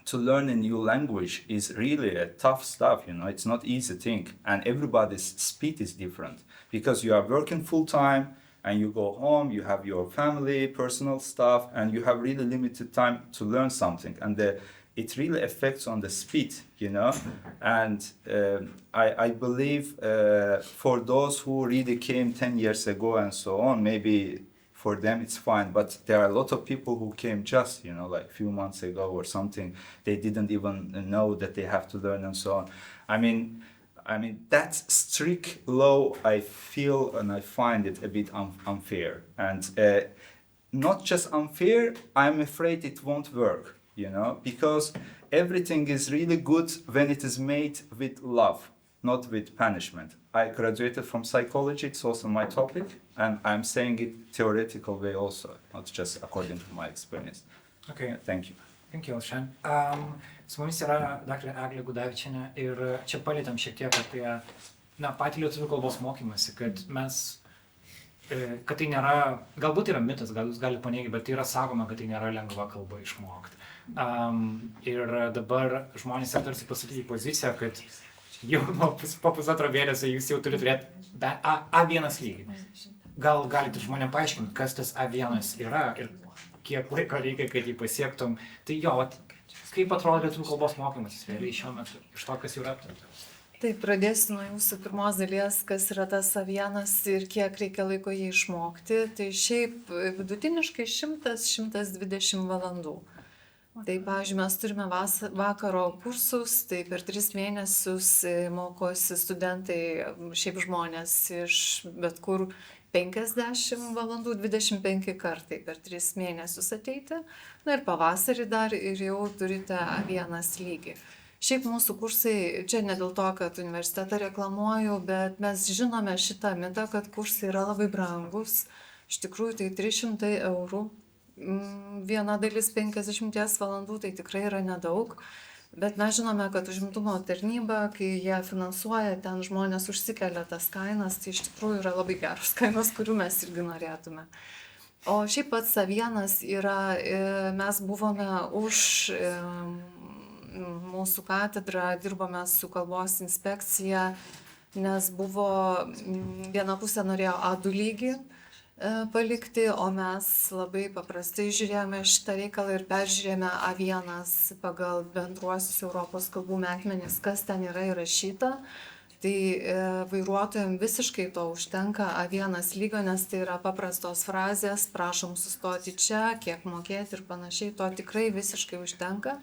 to learn a new language is really a tough stuff, you know, it's not easy thing. And everybody's speed is different. Because you are working full time and you go home, you have your family, personal stuff, and you have really limited time to learn something. And it really affects on the speed, you know. And I believe for those who really came 10 years ago and so on, maybe for them it's fine. But there are a lot of people who came just, you know, like a few months ago or something. They didn't even know that they have to learn and so on. I mean, that strict law, I feel and I find it a bit unfair. And not just unfair, I'm afraid it won't work. You know, because everything is really good when it is made with love, not with punishment. I graduated from psychology, it's also my topic, and I'm saying it theoretical way also, not just according to my experience. Okay. Thank you. Thank you, Alšan. Su mumis yra daktarė Eglė Gudavičienė ir čia palėtėm šiek tiek apie patį lietuvių kalbos mokymąsi, kad mes kad tai nėra, galbūt yra mitas, gal jūs galite paneigti, bet tai yra sakoma, kad tai nėra lengva kalba išmokti. Ir dabar žmonės yra tarsi pasakyti į poziciją, kad jau po pusantro mėnesio jūs jau turite turėti A1 lygį. Gal galite žmonėm paaiškinti, kas tas A1 yra ir kiek laiko reikia, kad jį pasiektum. Tai jo, kaip atrodo lietuvių kalbos mokymasis realiai šiuo metu, iš to, kas jau yra aptarta? Taip, pradėsiu nuo jūsų pirmos dalies, kas yra tas A1 ir kiek reikia laiko jį išmokti. Tai šiaip vidutiniškai 100-120 valandų. Tai, pavyzdžiui, mes turime vakaro kursus, tai per 3 mėnesius mokosi studentai, šiaip žmonės iš bet kur 50 valandų, 25 kartai per 3 mėnesius ateiti. Na ir pavasarį dar ir jau turite A1 lygį. Šiaip mūsų kursai, čia ne dėl to, kad universitetą reklamuoju, bet mes žinome šitą mitą, kad kursai yra labai brangus. Iš tikrųjų, tai 300 eurų. Viena dalis 50 valandų, tai tikrai yra nedaug. Bet mes žinome, kad užimtumo tarnyba, kai jie finansuoja, ten žmonės užsikelia tas kainas, tai iš tikrųjų yra labai geros kainos, kurių mes irgi norėtume. O šiaip pats A1 yra, mes buvome už mūsų katedrą, dirbome su kalbos inspekcija, nes buvo viena pusė norėjo A2 lygį palikti, o mes labai paprastai žiūrėjome šitą reikalą ir peržiūrėjome A1 pagal bendruosius Europos kalbų metmenis, kas ten yra įrašyta. Tai vairuotojams visiškai to užtenka A1 lygio, nes tai yra paprastos frazės, prašom sustoti čia, kiek mokėti ir panašiai, to tikrai visiškai užtenka.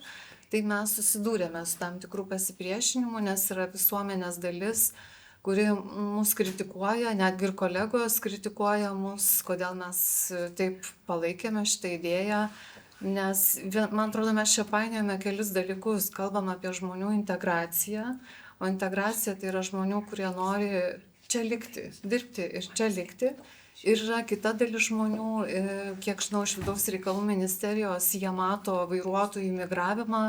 Tai mes susidūrėme su tam tikrų pasipriešinimu, nes yra visuomenės dalis, kuri mus kritikuoja, netgi ir kolegos kritikuoja mus, kodėl mes taip palaikėme šitą idėją, nes, man atrodo, mes čia painiojame kelis dalykus, kalbam apie žmonių integraciją, o integracija tai yra žmonių, kurie nori čia likti, dirbti ir čia likti. Ir yra kita dalis žmonių, kiek žinau, iš vidaus reikalų ministerijos, jie mato vairuotojų migravimą,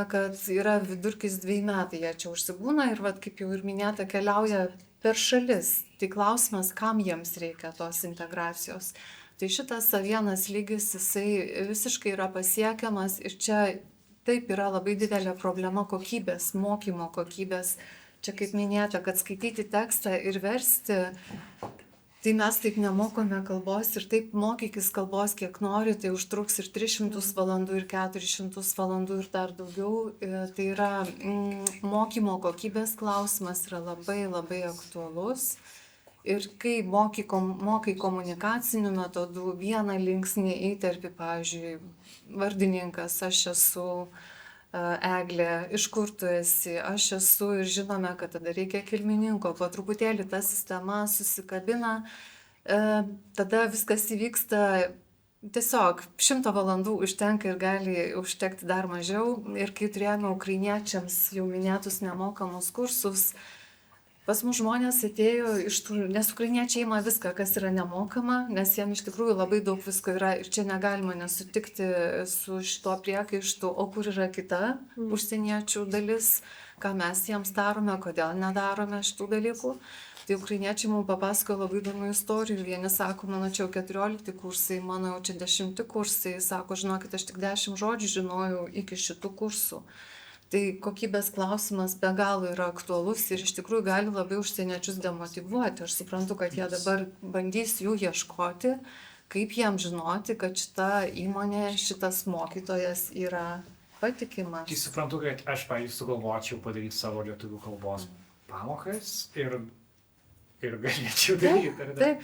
kad yra vidurkis 2 metai, jie čia užsibūna ir, kaip jau ir minėta, keliauja per šalis. Tai klausimas, kam jiems reikia tos integracijos. Tai šitas A1 lygis, jisai visiškai yra pasiekiamas ir čia taip yra labai didelė problema kokybės, mokymo kokybės. Čia kaip minėta, kad skaityti tekstą ir versti, tai mes taip nemokome kalbos ir taip mokykis kalbos kiek nori, tai užtruks ir 300 valandų, ir 400 valandų, ir dar daugiau. Tai yra mokymo kokybės klausimas yra labai labai aktualus. Ir kai mokai komunikacinių metodų, vieną linksnį įterpi, pavyzdžiui, vardininkas, aš esu Eglė, iš kur tu esi, aš esu ir žinome, kad tada reikia kilmininko, po truputėlį ta sistema susikabina, tada viskas įvyksta, tiesiog 100 valandų užtenka ir gali užtekti dar mažiau. Ir kai turėjome ukrainiečiams jau minėtus nemokamus kursus, pas mus žmonės atėjo iš tų, nes ukrainiečiai ima viską, kas yra nemokama, nes jiem iš tikrųjų labai daug visko yra ir čia negalima nesutikti su šito priekaištu, o kur yra kita užsieniečių dalis, ką mes jiems darome, kodėl nedarome šitų dalykų. Tai ukrainiečiai mums papasakojo labai įdomių istorijų. Vieni sako, mano čia jau 14 kursai, mano jau čia 10 kursai, sako, žinokit, aš tik 10 žodžių žinojau iki šitų kursų. Tai kokybės klausimas be galo yra aktualus ir iš tikrųjų gali labai užsieniečius demotyvuoti. Aš suprantu, kad jie dabar bandys jų ieškoti, kaip jiem žinoti, kad šita įmonė, šitas mokytojas yra patikimas. Tai suprantu, kad aš, pavyzdžiui, sugalvočiau padaryti savo lietuvių kalbos pamokas ir galėčiau daryti. Taip.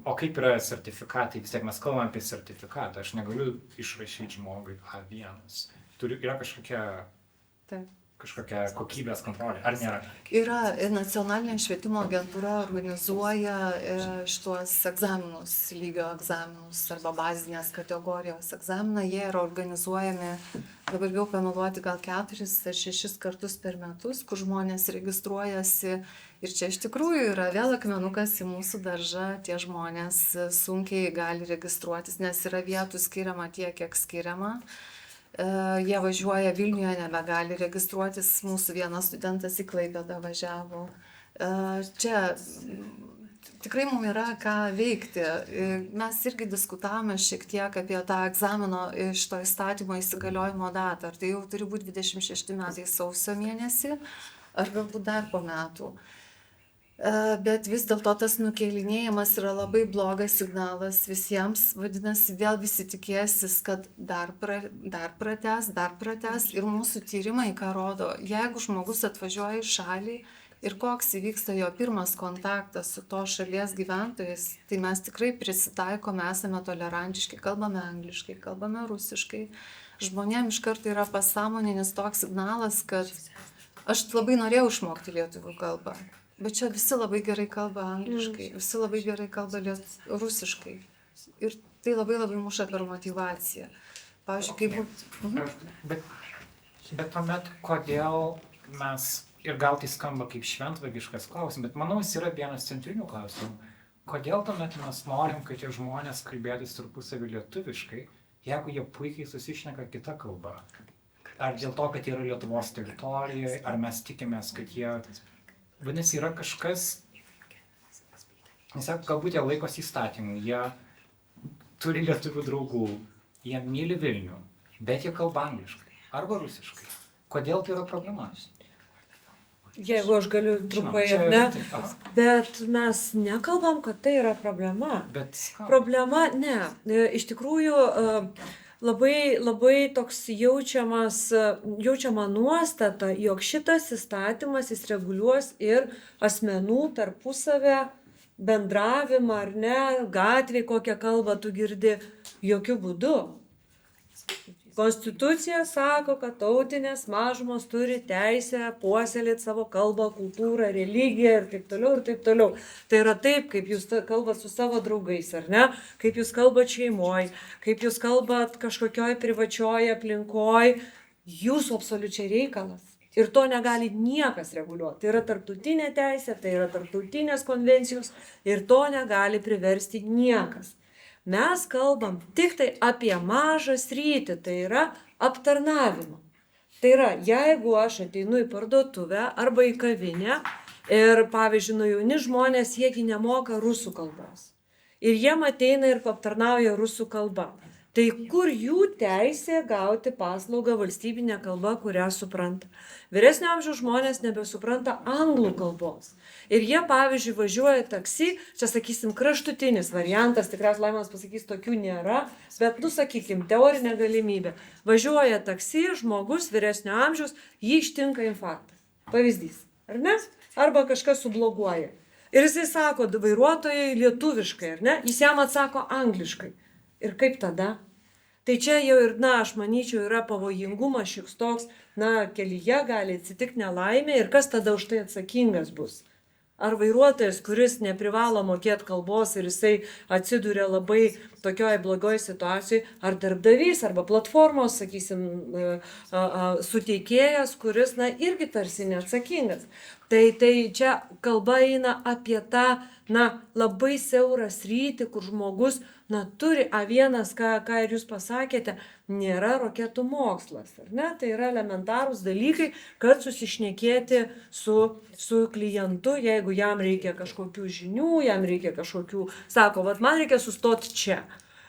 O kaip yra sertifikatai? Vis tiek mes kalbame apie sertifikatą. Aš negaliu išrašyti žmogui A1. Yra kažkokia kokybės kontrolė, ar nėra? Yra nacionalinė švietimo agentūra organizuoja šitos egzaminus, lygio egzaminus arba bazinės kategorijos egzaminą. Jie yra organizuojami, dabar jau pameluoti, gal 4 ar 6 kartus per metus, kur žmonės registruojasi. Ir čia iš tikrųjų yra vėl akmenukas į mūsų daržą, tie žmonės sunkiai gali registruotis, nes yra vietų skiriama tiek, kiek skiriama. Jie važiuoja Vilniuje, nebegali registruotis, mūsų vienas studentas į Klaipėdą važiavo. Čia tikrai mums yra ką veikti. Mes irgi diskutavome šiek tiek apie tą egzamino iš to įstatymo įsigaliojimo datą. Ar tai jau turi būti 26 metai sausio mėnesį, ar galbūt dar po metų. Bet vis dėlto tas nukėlinėjimas yra labai blogas signalas visiems, vadinasi, vėl visi tikėsis, kad dar pratęs ir mūsų tyrimai, ką rodo, jeigu žmogus atvažiuoja į šalį ir koks įvyksta jo pirmas kontaktas su to šalies gyventojais, tai mes tikrai prisitaikome, esame tolerantiški, kalbame angliškai, kalbame rusiškai. Žmonėms iš karto yra pasąmoninis toks signalas, kad aš labai norėjau išmokti lietuvių kalbą. Bet čia visi labai gerai kalba angliškai, visi labai gerai kalba rusiškai. Ir tai labai muša per motyvaciją. Pavyzdžiui, kaip... Bet tuomet, kodėl mes, ir gal tai skamba kaip šventvagiškas klausimas, bet manau, jis yra vienas centrinių klausimų. Kodėl tuomet mes norim, kad tie žmonės kalbėtis tarpusavį lietuviškai, jeigu jie puikiai susišneka kitą kalbą? Ar dėl to, kad jie yra Lietuvos teritorijoje, ar mes tikimės, kad jie... Vadinasi, yra kažkas, galbūt jie laikosi įstatymų, jie turi lietuvių draugų, jie myli Vilnių, bet jie kalba angliškai arba rusiškai. Kodėl tai yra problema? Jeigu aš galiu trumpai, ne, bet mes nekalbam, kad tai yra problema. Problema, ne, iš tikrųjų... Labai toks jaučiama nuostata, jog šitas įstatymas jis reguliuos ir asmenų tarpusavę bendravimą, ar ne, gatvėje kokią kalbą tu girdi, jokių būdų. Konstitucija sako, kad tautinės mažumos turi teisę puoselėti savo kalbą, kultūrą, religiją ir taip toliau, ir taip toliau. Tai yra taip, kaip jūs kalbat su savo draugais, ar ne? Kaip jūs kalbat šeimoje, kaip jūs kalbat kažkokioj privačioj aplinkoj, jūsų absoliučiai reikalas. Ir to negali niekas reguliuoti. Tai yra tarptautinė teisė, tai yra tarptautinės konvencijos ir to negali priversti niekas. Mes kalbam tik tai apie mažą sritį, tai yra aptarnavimą. Tai yra, jeigu aš ateinu į parduotuvę arba į kavinę ir, pavyzdžiui, jauni žmonės, jiegi nemoka rusų kalbos. Ir jiem ateina ir aptarnauja rusų kalbą. Tai kur jų teisė gauti paslaugą valstybinę kalbą, kurią supranta? Vyresnio amžiaus žmonės nebesupranta anglų kalbos. Ir jie, pavyzdžiui, važiuoja taksi, čia, sakysim, kraštutinis variantas, tikriausiai Laimonas pasakys, tokių nėra, bet, sakykim, teorinė galimybė. Važiuoja taksi, žmogus vyresnio amžiaus, jį ištinka infarktas. Pavyzdys, ar ne? Arba kažkas subloguoja. Ir jisai sako vairuotojai lietuviškai, ar ne? Jis jam atsako angliškai. Ir kaip tada? Tai čia jau ir, aš manyčiau, yra pavojingumas šiks toks, kelyje gali atsitikti nelaimė ir kas tada už tai atsakingas bus? Ar vairuotojas, kuris neprivalo mokėti kalbos ir jisai atsiduria labai tokioj blogoj situacijai, ar darbdavys, arba platformos, sakysim, suteikėjas, kuris, irgi tarsi neatsakingas. Tai čia kalba eina apie tą, labai siaurą sritį, kur žmogus, turi A1, ką ir jūs pasakėte, nėra raketų mokslas, ar ne? Tai yra elementarūs dalykai, kad susišnekėti su klientu, jeigu jam reikia kažkokių žinių, jam reikia kažkokių, sako, man reikia sustoti čia.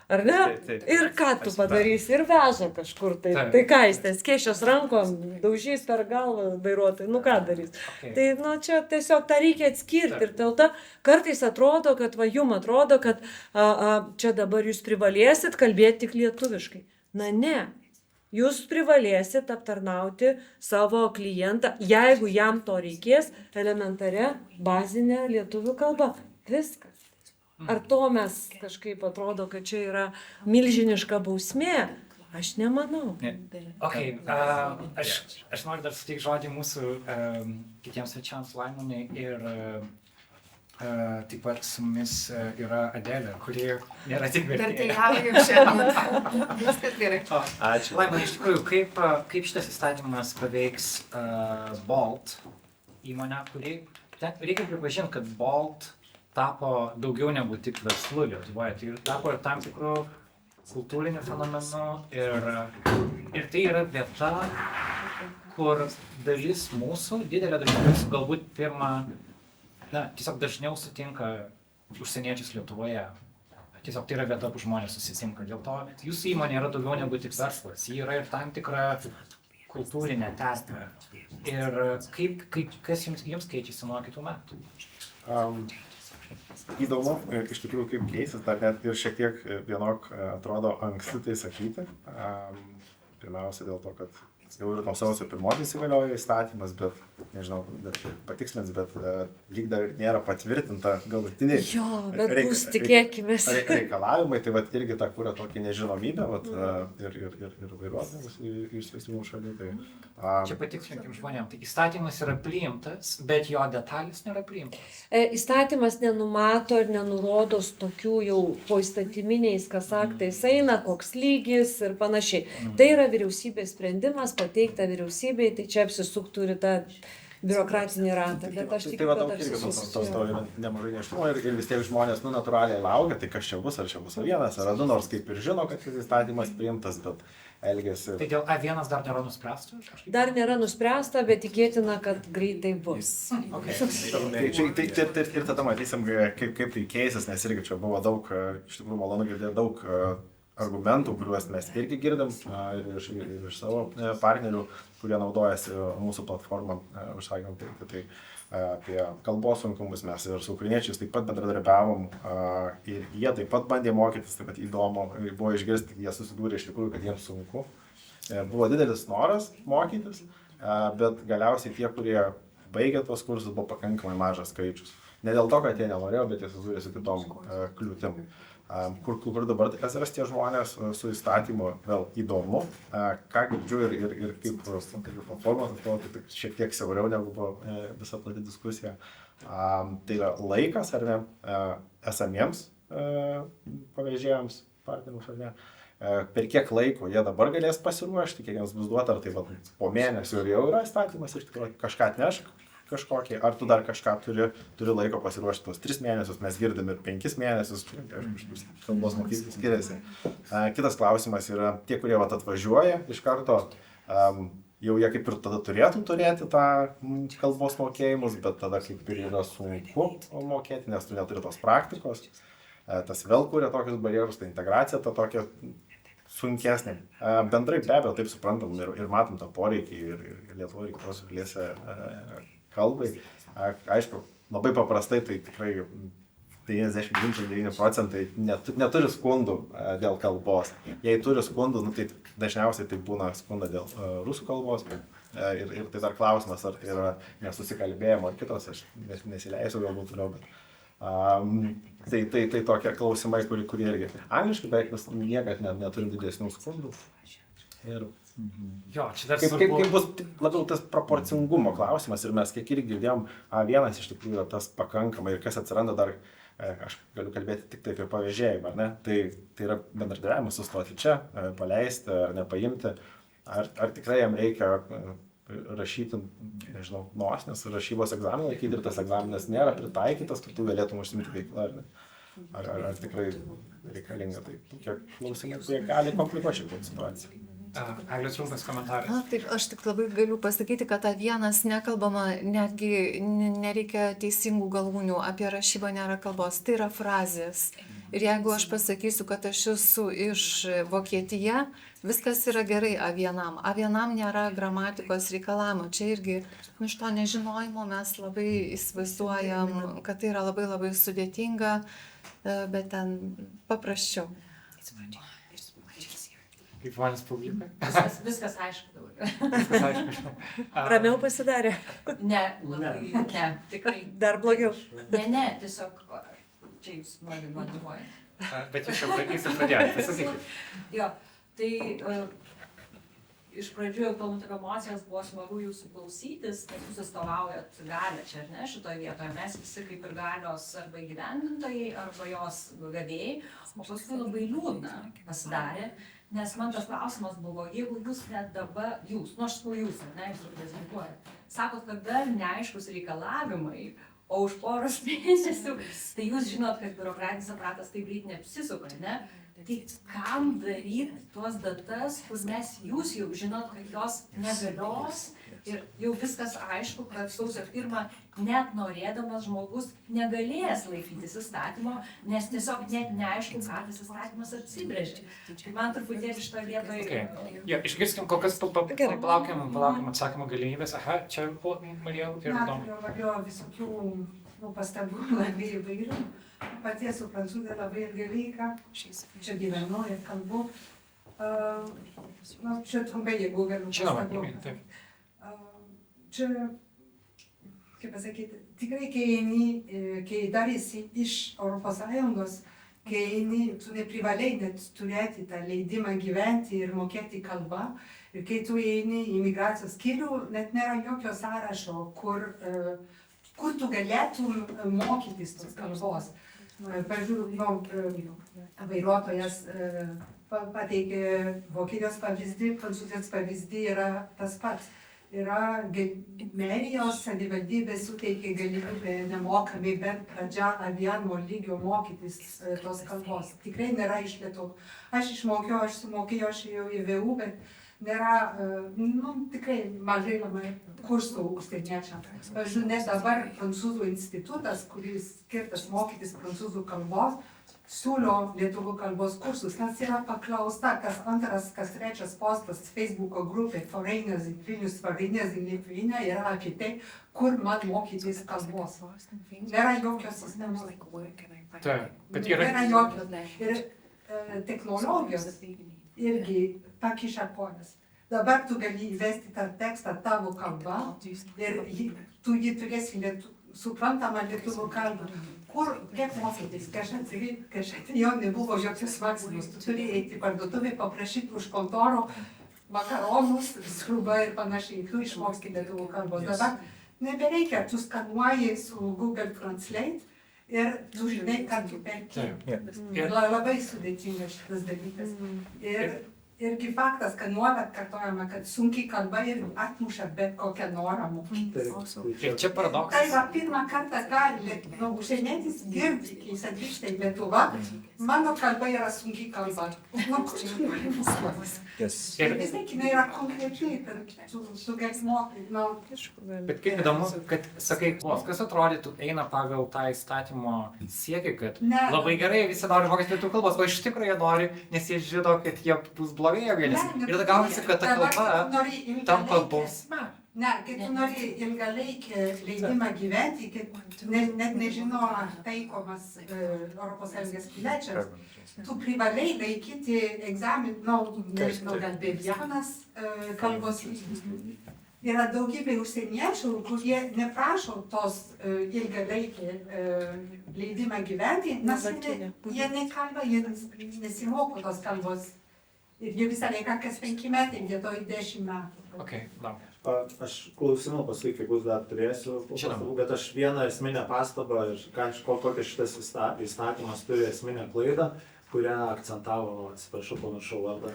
Ar ne? Taip. Ir ką tu padarysi? Ir veža kažkur. Tai ką jis ten skėščios rankom, daužys per galvą vairuotojai, ką darys? Tai čia tiesiog tą reikia atskirti. Ir dėl to kartais atrodo, kad jum atrodo, kad čia dabar jūs privalėsit kalbėti tik lietuviškai. Ne. Jūs privalėsit aptarnauti savo klientą, jeigu jam to reikės, elementaria bazinė lietuvių kalba. Viskas. Ar to mes kažkaip atrodo, kad čia yra milžiniška bausmė? Aš nemanau. Aš noriu dar suteikti žodį mūsų kitiems svečiams Laimonui ir taip pat su mumis yra Adelė, kuri nėra tik vertėja. Ačiū. Laimonai, iš tikrųjų, kaip šitas įstatymas paveiks Bolt įmonę, kuri, reikia pripažinti, kad Bolt tapo daugiau negu tik verslu Lietuvoje, tai tapo ir tam tikrų kultūrinių fenomenų ir tai yra vieta, kur didelė dalis mūsų galbūt tiesiog dažniau sutinka užsieniečius Lietuvoje. Tiesiog tai yra vieta, kur žmonės susitinka. Dėl to jūsų įmonė yra daugiau negu tik verslas. Ji yra ir tam tikra kultūrinė terpė. Ir kas jums keičiasi nuo kitų metų? Įdomu, iš tikrųjų, kaip keisis, dar net ir šiek tiek vienok atrodo anksti tai sakyti. Pirmiausia dėl to, kad jau ir nuo sausio 1 įsigaliojo įstatymas, bet, nežinau, patikslins, bet lyg dar nėra patvirtinta galutiniai bus, tikėkimės. Reikalavimai, tai vat irgi tą kūrė tokį nežinomybę, vat, ir vairuotojus iš svetimų šalių. Čia patikslinkim žmonėm, tai įstatymas yra priimtas, bet jo detalės nėra priimtas. Įstatymas nenumato ir nenurodo tokių jau poįstatyminiais, kas aktais eina, koks lygis ir panašiai. Tai yra vyriausybės sprendimas, pateikta vyriausybei, tai čia apsisuktų ir tą biurokratinį ratą. Bet aš tikiu, kad apsisuks. Tai nemažai neštumo ir vis tiek žmonės natūraliai laukia, tai kas čia bus, ar čia bus A1 ar A2, nors kaip ir žino, kad šis įstatymas priimtas, bet elgiasi. Tai dėl A1 dar nėra nuspręsta? Dar nėra nuspręsta, bet tikėtina, kad greitai bus. Tai ir tada matysim, kaip tai keisis, nes irgi čia buvo daug, iš tikrųjų malonu girdėti daug argumentų, kuriuos mes irgi girdim iš savo partnerių, kurie naudojasi mūsų platformą, užsakėm tai apie kalbos sunkumus, mes ir su ukrainiečiais taip pat bendradarbiavom ir jie taip pat bandė mokytis, taip pat įdomu, buvo išgirsti, jie susidūrė iš tikrųjų, kad jiems sunku. Buvo didelis noras mokytis, bet galiausiai tie, kurie baigė tuos kursus, buvo pakankamai mažas skaičius. Ne dėl to, kad jie nenorėjo, bet jie susidūrė su kitom kliūtim. Kur dabar atsiras tie žmonės su įstatymu, vėl įdomu, ką girdžiu ir kaip platformos atrodo, tai šiek tiek siauriau negu buvo visa plati diskusija. Tai yra laikas, ar ne, esamiems pavežėjams, partneriams, ar ne, per kiek laiko jie dabar galės pasiruošti, kiek jiems bus duota, ar tai po mėnesio ir jau yra įstatymas ir tikrai kažką atneš kažkokį, ar tu dar kažką turi laiko pasiruošti tuos 3 mėnesius, mes girdim ir 5 mėnesius, kalbos mokyklos skiriasi. Kitas klausimas yra tie, kurie atvažiuoja iš karto, jau jie kaip ir tada turėtų turėti tą kalbos mokėjimus, bet tada kaip ir yra sunku mokėti, nes tu neturi tos praktikos. Tas vėl kūrė tokius barjerus, ta integracija ta tokia sunkesnė. Bendrai be abejo taip suprantam ir matom tą poreikį ir Lietuvoje, ir kitose šalyse kalbai. Aišku, labai paprastai tai tikrai 99% neturi skundų dėl kalbos. Jei turi skundų, tai dažniausiai tai būna skunda dėl rusų kalbos. Ir tai dar klausimas, ar tai yra nesusikalbėjimo ar kitos, aš nesileisiu galbūt toliau, bet tai tokie klausimai, kurie irgi angliškai beveik niekad neturim didesnių skundų. Ir jo, čia dar kaip bus labiau tas proporcingumo klausimas ir mes kiek irgi girdėjom, A1 iš tikrųjų yra tas pakankamai ir kas atsiranda dar, aš galiu kalbėti tik tai apie pavėžėjimą, ar ne? Tai yra bendradarbiavimas sustoti čia, paleisti ar nepaimti, ar tikrai jam reikia rašyti, nežinau, nosinės rašybos egzaminą laikyti ir tas egzaminas nėra pritaikytas, kad tu galėtum užsiimti veiklą, ar ne? Ar tikrai reikalinga, tai tokie klausimai, kurie gali komplikuoti šiek tiek situaciją. Eglės trumpas komentaras. Taip, aš tik labai galiu pasakyti, kad A1 nekalbama, netgi nereikia teisingų galūnių, apie rašybą nėra kalbos, tai yra frazės. Ir jeigu aš pasakysiu, kad aš esu iš Vokietija, viskas yra gerai A1. A1 nėra gramatikos reikalavimo. Čia irgi iš to nežinojimo mes labai įsivaizduojam, kad tai yra labai labai sudėtinga, bet ten paprasčiau. Kaip žmonės publika? Viskas aišku dabar. Viskas aišku. Ramiau pasidarė. Ne, tikrai. Dar blogiau. Ne, tiesiog čia jūs motyvuojate. Bet jūs jau pradėjote, pasakykit. Jo, tai iš pradžių jau kalbant apie emocijas, buvo smagu jūsų klausytis, nes jūs atstovaujat galią čia, ar ne, šitoje vietoje. Mes visi kaip ir galios arba įgyvendintojai, arba jos gavėjai, o paskui labai liūdna pasidarė. Nes man tas klausimas buvo, jeigu jūs net dabar, aš sakau jūs, ne, jūs reprezentuojate, sakot, kad dar neaiškus reikalavimai, o už poros mėnesių, tai jūs žinot, kad biurokratinis aparatas taip greit neapsisuka, ne? Tai kam daryti tuos datas, kur jūs jau žinot, kad jos negalios Ir jau viskas aišku, kad sausio 1 net norėdamas žmogus negalės laikytis įstatymo, nes tiesiog net neaišku, ką tas įstatymas atsibrėžia. Tai man truputėlį šitą vietą... Jo, išgirskim, kol kas palaukiam atsakymo galimybės. Aha, čia buvo Marija ir Dom. Norėjau visokių pastabų labai įvairių. Pati esu prancūzė labai ilgą laiką, čia gyvenu ir kalbu. Čia trumpai, jeigu galiu pastabų. Taip. Čia, kaip pasakyti, tikrai, kai darėsi iš ES, kai eini, tu neprivalai net turėti tą leidimą gyventi ir mokėti kalbą. Ir kai tu eini į migracijos skyrių, net nėra jokio sąrašo, kur tu galėtum mokytis tos kalbos. Pavyzdžiui, vairuotojas pateikė Vokietijos pavyzdį, Prancūzijos pavyzdį yra tas pats. Yra merijos savivaldybė suteikė galimybę nemokamai bent pradžia A1 lygio mokytis tos kalbos. Tikrai nėra iš Lietuvos. Aš išmokiau, aš sumokėjau, aš ėjau į VU, bet nėra, tikrai mažai labai kursų užsieniečiams. Pavyzdžiui, net dabar Prancūzų institutas, kuris skirtas mokytis prancūzų kalbos, siūlo lietuvių kalbos kursus, nes yra paklausta, kas antras, kas trečias postas Facebooko grupė Foreigners in Vilnius, Foreigners in Lithuania yra apie tai, kur man mokytis kalbos. Nėra jokios sistemos. Taip, bet yra... Nėra jokios. Ir technologijos irgi pakiša kojas. Dabar tu gali įvesti tą tekstą tavo kalbą ir tu jį turėsi suprantamą lietuvių kalbą. Kur, kiek mokytis, kažkaip jo nebuvo jokios maksimos. Tu turi eiti į parduotuvę, paprašyti už kontoro makaronus, sriubą ir panašiai. Tu išmoksti lietuvių kalbos. Dabar nebereikia, tu skanuoji su Google Translate ir tu žinai, ką tu perki. Labai sudėtingas šitas dalykas. Irgi faktas, kad nuolat kartojama, kad sunkiai kalba ir atmuša bet kokią norą mokytis. Ir čia paradoksas. Tai va, pirmą kartą gali užsienietis girdi, kai jis atvyksta į Lietuvą, mano kalba yra sunkiai kalba. Ir vis tiek jinai yra konkrečiai, kad tu gali mokyti. Bet kaip įdomu, kad, sakai, kas atrodytų eina pagal tą įstatymo siekį, kad labai gerai visi nori mokytis lietuvių kalbos, o iš tikrųjų jie nori, nes jie žino, kad jie bus blogai galės. Ir tada gaunasi, kad ta kalba tampa bausme. Ne, kai tu nori ilgalaikį leidimą gyventi, net nežino, ar taikomas ES piliečiams, tu privalai laikyti egzaminą, nežinau, gal B1 kalbos. Yra daugybė užsieniečių, kurie neprašo tos ilgalaikį leidimą gyventi, nes jie nekalba, jie nesimoko tos kalbos. Ir jie visą laiką kas 5 metai, vietoj 10 metų. Okay, aš klausimų paskui, kai bus dar turėsiu, bet aš vieną esminę pastabą, kokią šitas įstatymas turi esminę klaidą, kurią akcentavo, atsiprašau, pamiršau vardą.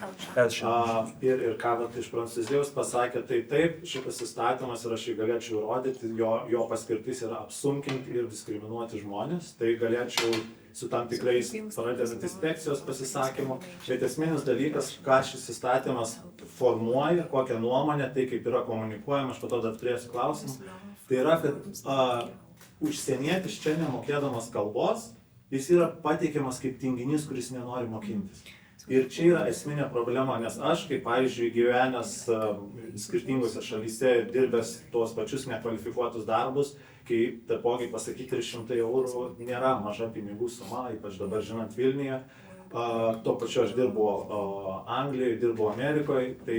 Ir ką iš Prancūzijos pasakė, tai taip, šitas įstatymas ir aš jį galėčiau įrodyti, jo paskirtis yra apsunkinti ir diskriminuoti žmonės, tai galėčiau su tam tikrais pradedant inspekcijos pasisakymu. Bet esminis dalykas, ką šis įstatymas formuoja, kokią nuomonę, tai kaip yra komunikuojama, aš po to dar turėsiu klausimą, tai yra, kad užsienietis čia nemokėdamas kalbos, jis yra pateikiamas kaip tinginys, kuris nenori mokintis. Ir čia yra esminė problema, nes aš, kaip pavyzdžiui, gyvenęs skirtingose šalyse ir dirbęs tuos pačius nekvalifikuotus darbus, kai taipogi pasakyti 300 eurų nėra maža pinigų suma, ypač dabar žinant Vilniuje. Tuo pačiu aš dirbu Anglijoje, dirbu Amerikoje, tai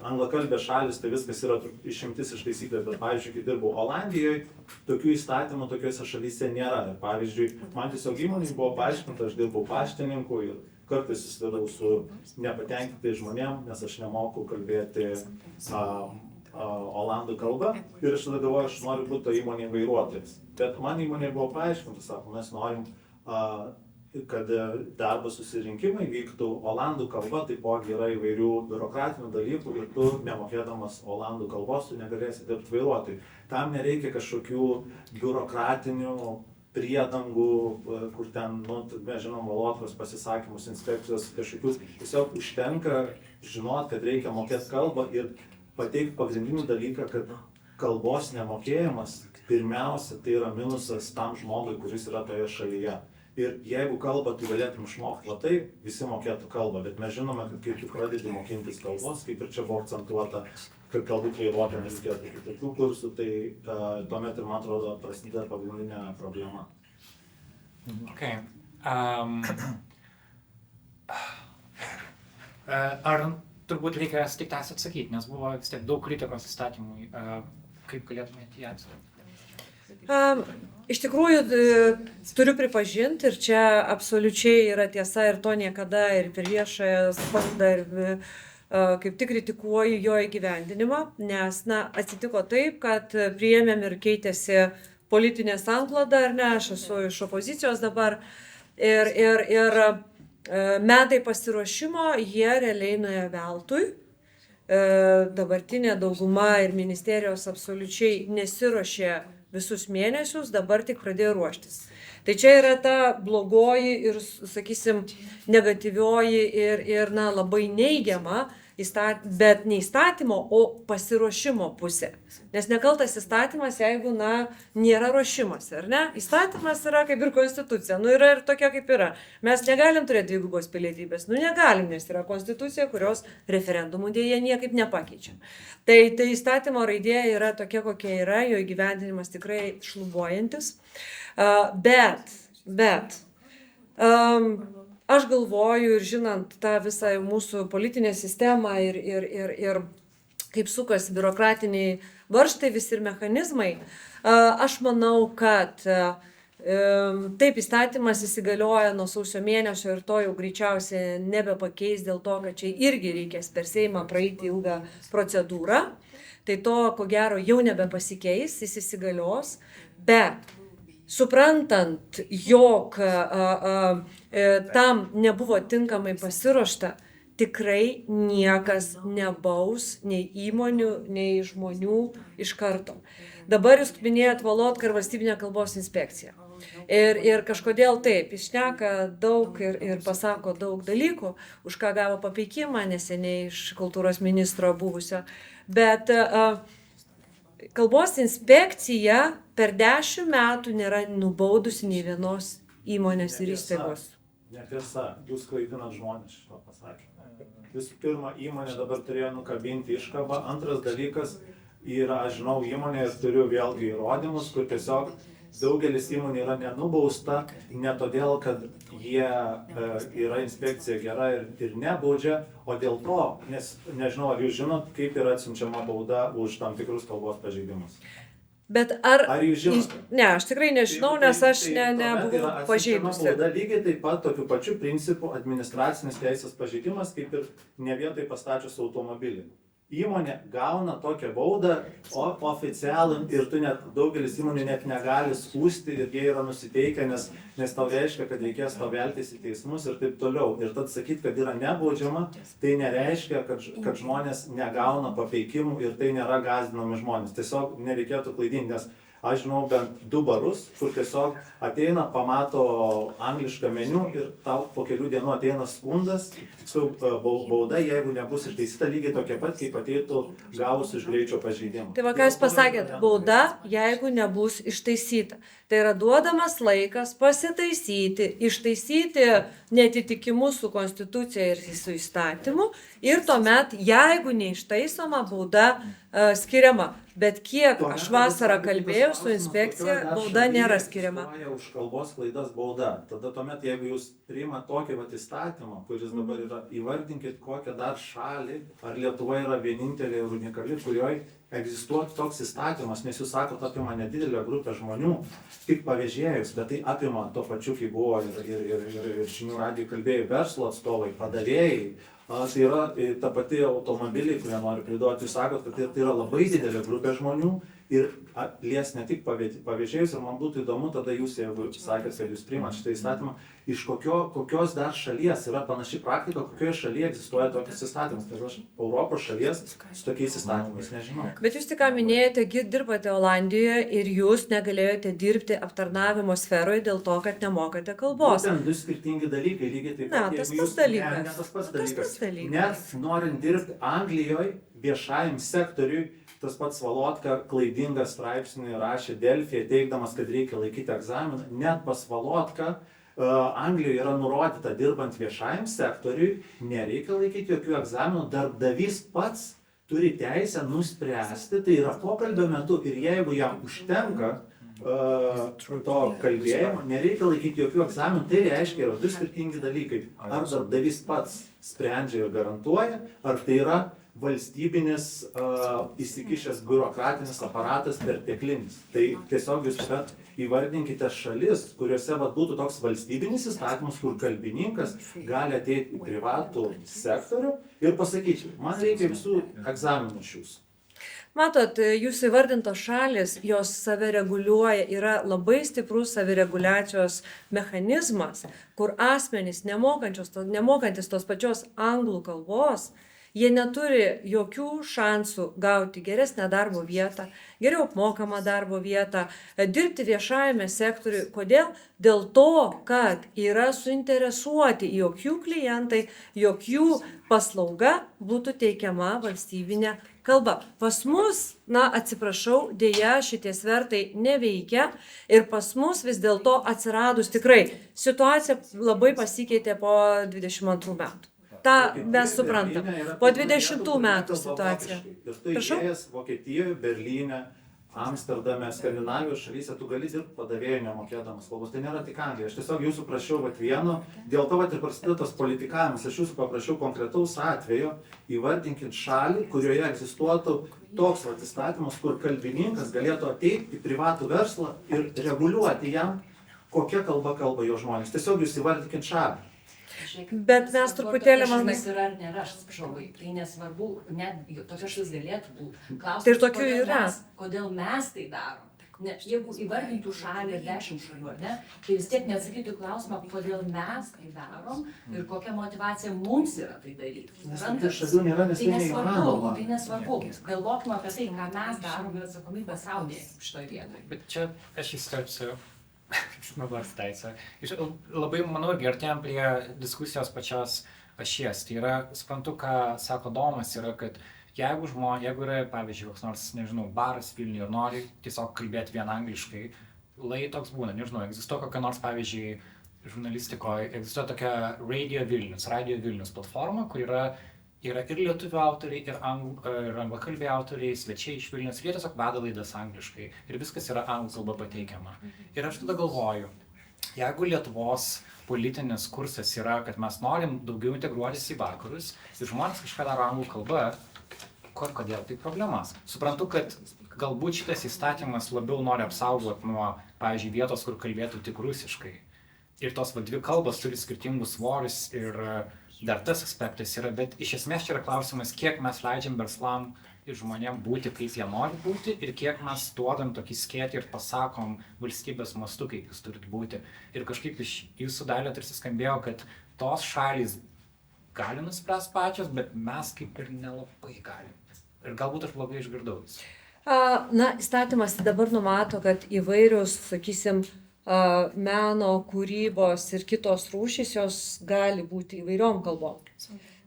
anglakalbės šalis, tai viskas yra išimtis iš taisyklės, bet pavyzdžiui, kai dirbu Olandijoje, tokių įstatymų tokiuose šalyse nėra. Ir pavyzdžiui, man tiesiog įmonės buvo paaiškinta, aš dirbau paštininku ir kartais susidariau su nepatenkintais žmonėm, nes aš nemoku kalbėti olandų kalbą ir aš tada galvoju, aš noriu būti to įmonėje vairuotojas. Bet man įmonėje buvo paaiškinta, sako, mes norim, kad darbo susirinkimai vyktų olandų kalba, taipogi yra įvairių biurokratinių dalykų ir tu nemokėdamas olandų kalbos, tu negalėsi dirbti vairuotojai. Tam nereikia kažkokių biurokratinių priedangų, kur ten, mes žinom, valotros pasisakymus, inspekcijos kažkokius, tiesiog užtenka žinot, kad reikia mokėti kalbą ir pateikti pagrindinį dalyką, kad kalbos nemokėjimas pirmiausia tai yra minusas tam žmogui, kuris yra toje šalyje. Ir jeigu kalbą tu galėtum išmokti platai, visi mokėtų kalbą, bet mes žinome, kad kai tu pradedi mokintis kalbos, kaip ir čia buvo akcentuota, kad galbūt vairuotojams reikėtų kitokių kursų, tai tuomet ir man atrodo prasideda pagrindinė problema. Okay. Ar turbūt reikia tik tas atsakyti, nes buvo vis tiek daug kritikos įstatymui, kaip galėtumėte ją atsakyti? Iš tikrųjų, turiu pripažinti, ir čia absoliučiai yra tiesa, ir to niekada ir per viešąją spaudą, ir kaip tik kritikuoju jo įgyvendinimą, nes atsitiko taip, kad priėmėm ir keitėsi politinė sankloda, ar ne, aš esu iš opozicijos dabar, ir metai pasiruošimo, jie realiai nuėjo veltui. Dabartinė dauguma ir ministerijos absoliučiai nesiruošė visus mėnesius, dabar tik pradėjo ruoštis. Tai čia yra ta blogoji ir, sakysim, negatyvioji ir labai neigiama, bet ne įstatymo, o pasiruošimo pusė. Nes nekaltas įstatymas, jeigu, nėra ruošimas, ar ne? Įstatymas yra kaip ir konstitucija, yra ir tokia kaip yra. Mes negalim turėti dvigubos pilietybės, negalim, nes yra konstitucija, kurios referendumų dėja niekaip nepakeičia. Tai įstatymo raidė yra tokia, kokia yra, jo įgyvendinimas tikrai šlubuojantis. Bet aš galvoju ir žinant tą visą mūsų politinę sistemą ir kaip sukasi biurokratiniai varžtai visi ir mechanizmai, aš manau, kad taip įstatymas įsigalioja nuo sausio mėnesio ir to jau greičiausiai nebepakeis dėl to, kad čia irgi reikės per Seimą praeiti ilgą procedūrą. Tai to, ko gero, jau nebepasikeis, jis įsigalios, bet suprantant, jog tam nebuvo tinkamai pasiruošta, tikrai niekas nebaus nei įmonių, nei žmonių iš karto. Dabar jūs minėjot Volodką ir Valstybinę kalbos inspekciją. Ir kažkodėl taip, jis šneka daug ir pasako daug dalykų, už ką gavo papeikimą neseniai iš kultūros ministro buvusio. Bet kalbos inspekcija per 10 metų nėra nubaudusi nei vienos įmonės ir įstaigos. Netiesa, jūs klaidinat žmonės šito pasakymą. Visų pirma, įmonė dabar turėjo nukabinti iškabą. Antras dalykas yra, aš žinau įmonė ir turiu vėlgi įrodymus, kur tiesiog daugelis įmonių yra nenubausta, ne todėl, kad jie yra inspekcija gera ir nebaudžia, o dėl to, nes nežinau, ar jūs žinot, kaip yra atsiunčiama bauda už tam tikrus kalbos pažeidimus. Bet ar jūs žinote? Ne, aš tikrai nežinau, nes aš nebuvau pažeidusi. Bauda lygiai taip pat tokiu pačiu principu administracinis teisės pažeidimas, kaip ir ne vietoj pastačius automobilį. Įmonė gauna tokią baudą oficialų ir tu net daugelis įmonių net negali skųsti ir jie yra nusiteikę, nes tau reiškia, kad reikės tau veltis į teismus ir taip toliau. Ir tad sakyti, kad yra nebaudžiama, tai nereiškia, kad žmonės negauna papeikimų ir tai nėra gąsdinami žmonės. Tiesiog nereikėtų klaidinti, nes aš žinau bent 2 barus, kur tiesiog ateina, pamato anglišką meniu ir tau po kelių dienų ateina skundas su bauda, jeigu nebus ištaisyta lygiai tokia pat, kaip ateitų gavus už greičio pažeidimą. Tai va, ką jūs pasakėt, bauda, jeigu nebus ištaisyta. Tai yra duodamas laikas pasitaisyti, ištaisyti neatitikimus su konstitucija ir su įstatymu ir tuomet, jeigu neištaisoma, bauda skiriama. Bet kiek aš vasarą kalbėjau su inspekcija, bauda nėra skiriama. Už kalbos klaidas bauda. Tada tuomet, jeigu jūs priimat tokį įstatymą, kuris dabar yra, įvardinkit kokią dar šalį, ar Lietuva yra vienintelė ir unikali, kurioje egzistuotų toks įstatymas, nes jūs sakot, apima nedidelę grupę žmonių, tik pavėžėjus, bet tai apima to pačiu, kai buvo ir žinių radijo kalbėjai verslo atstovai, padavėjai. Tai yra ta pati automobiliai, kurie nori priduoti. Jūs sakot, kad tai yra labai didelė grupė žmonių ir lies ne tik pavėžėjus. Ir man būtų įdomu, tada jūs, jeigu sakėt, kad jūs priimat šitą įstatymą, iš kokios dar šalies yra panaši praktika, kokioje šalyje egzistuoja tokius įstatymus. Tai aš Europos šalies su tokiais įstatymais nežinau. Bet jūs tik ką minėjote, dirbate Olandijoje ir jūs negalėjote dirbti aptarnavimo sferoje dėl to, kad nemokate kalbos. Būtent 2 skirtingi dalykai, lygiai taip pat. Ne, tas pats dalykas. Ne, tas pats dalykas. Net norint dirbti Anglijoje, viešajam sektoriui. Tas pats Valotka klaidingą straipsnį rašė Delfyje, teigdamas, kad reikia laikyti egzaminą. Net pas Valotką Anglijoje yra nurodyta, dirbant viešajam sektoriui, nereikia laikyti jokių egzaminų, darbdavys pats turi teisę nuspręsti, tai yra pokalbio metu ir jeigu jam užtenka to kalbėjimo, nereikia laikyti jokių egzaminų, tai reiškia yra du skirtingi dalykai. Ar darbdavys pats sprendžia ir garantuoja, ar tai yra valstybinis įsikišęs biurokratinis aparatas perteklinis. Tai tiesiog jūs čia įvardinkite šalis, kuriuose būtų toks valstybinis įstatymas, kur kalbininkas gali ateiti į privatų sektorių ir pasakyti, man reikia visų egzaminų iš jūsų. Matot, jūsų įvardintos šalis, jos savireguliuoja, yra labai stiprus savireguliacijos mechanizmas, kur asmenys nemokantis tos pačios anglų kalbos, jie neturi jokių šansų gauti geresnę darbo vietą, geriau apmokamą darbo vietą, dirbti viešajame sektoriuje. Kodėl? Dėl to, kad yra suinteresuoti, jog jų klientai, jog jų paslauga būtų teikiama valstybinė kalba. Pas mus, atsiprašau, dėja šitie svertai neveikia ir pas mus vis dėlto atsiradus tikrai situacija labai pasikeitė po 22 metų. Ta mes suprantam. Po 20 metų situacija. Ir tu įėjęs Vokietijoje, Berlyne, Amsterdame, Skandinavijos šalyse, tu gali dirbti padavėjų nemokėdamas kalbos. Tai nėra tik Anglija. Aš tiesiog jūsų prašiau vieno, dėl to ir prasidėjo tas politikavimas. Aš jūsų paprašiau konkretaus atvejo, įvardinkit šalį, kurioje egzistuotų toks įstatymas, kur kalbininkas galėtų ateiti į privatų verslą ir reguliuoti jam, kokia kalba kalba jo žmonės. Tiesiog jūs įvardinkit šalį. Bet mes truputėlį man... yra ar nėra, aš atsiprašau, tai nesvarbu, net tokia šalis galėtų būti. Tai ir tokių yra. Kodėl mes tai darom? Jeigu įvardintų šalį ir 10 šalių, tai vis tiek neatsakytų klausimą, kodėl mes tai darom ir kokia motyvacija mums yra tai daryti. Tai šalių nėra, nes tai neįmanoma. Tai nesvarbu. Galvokime apie tai, ką mes darom ir atsakomybę saudėje šitoje vietoje. Bet čia aš įstarpsiu. Labai, manau, irgi artėjom prie diskusijos pačios ašies. Tai yra, suprantu, ką sako Domas, yra, kad jeigu yra, pavyzdžiui, koks nors, nežinau, baras Vilniuje ir nori tiesiog kalbėti vien angliškai, toks būna, nežinau, egzistuoja kokia nors, pavyzdžiui, žurnalistikoje, egzistuoja tokia Radio Vilnius platforma, kur yra ir lietuvių autoriai, ir anglakalbiai autoriai, svečiai iš Vilnius, ir jie tiesiog veda laidas angliškai ir viskas yra anglų kalba pateikiama. Ir aš tada galvoju, jeigu Lietuvos politinis kursas yra, kad mes norim daugiau integruotis į vakarus ir žmonės kažką daro anglų kalba, kodėl tai problemas? Suprantu, kad galbūt šitas įstatymas labiau nori apsaugoti nuo, pavyzdžiui, vietos, kur kalbėtų tik rusiškai. Ir tos dvi kalbos turi skirtingus svorius ir dar tas aspektas yra, bet iš esmės čia yra klausimas, kiek mes leidžiam verslam ir žmonėm būti, kaip jie nori būti, ir kiek mes duodam tokį skėtį ir pasakom valstybės mastu, kaip jūs turit būti. Ir kažkaip iš jūsų dalio tarsi skambėjo, kad tos šalys gali nuspręsti pačios, bet mes kaip ir nelabai galim. Ir galbūt aš blogai išgirdau. Įstatymas dabar numato, kad įvairius, sakysim, meno, kūrybos ir kitos rūšys, jos gali būti įvairiom kalbom.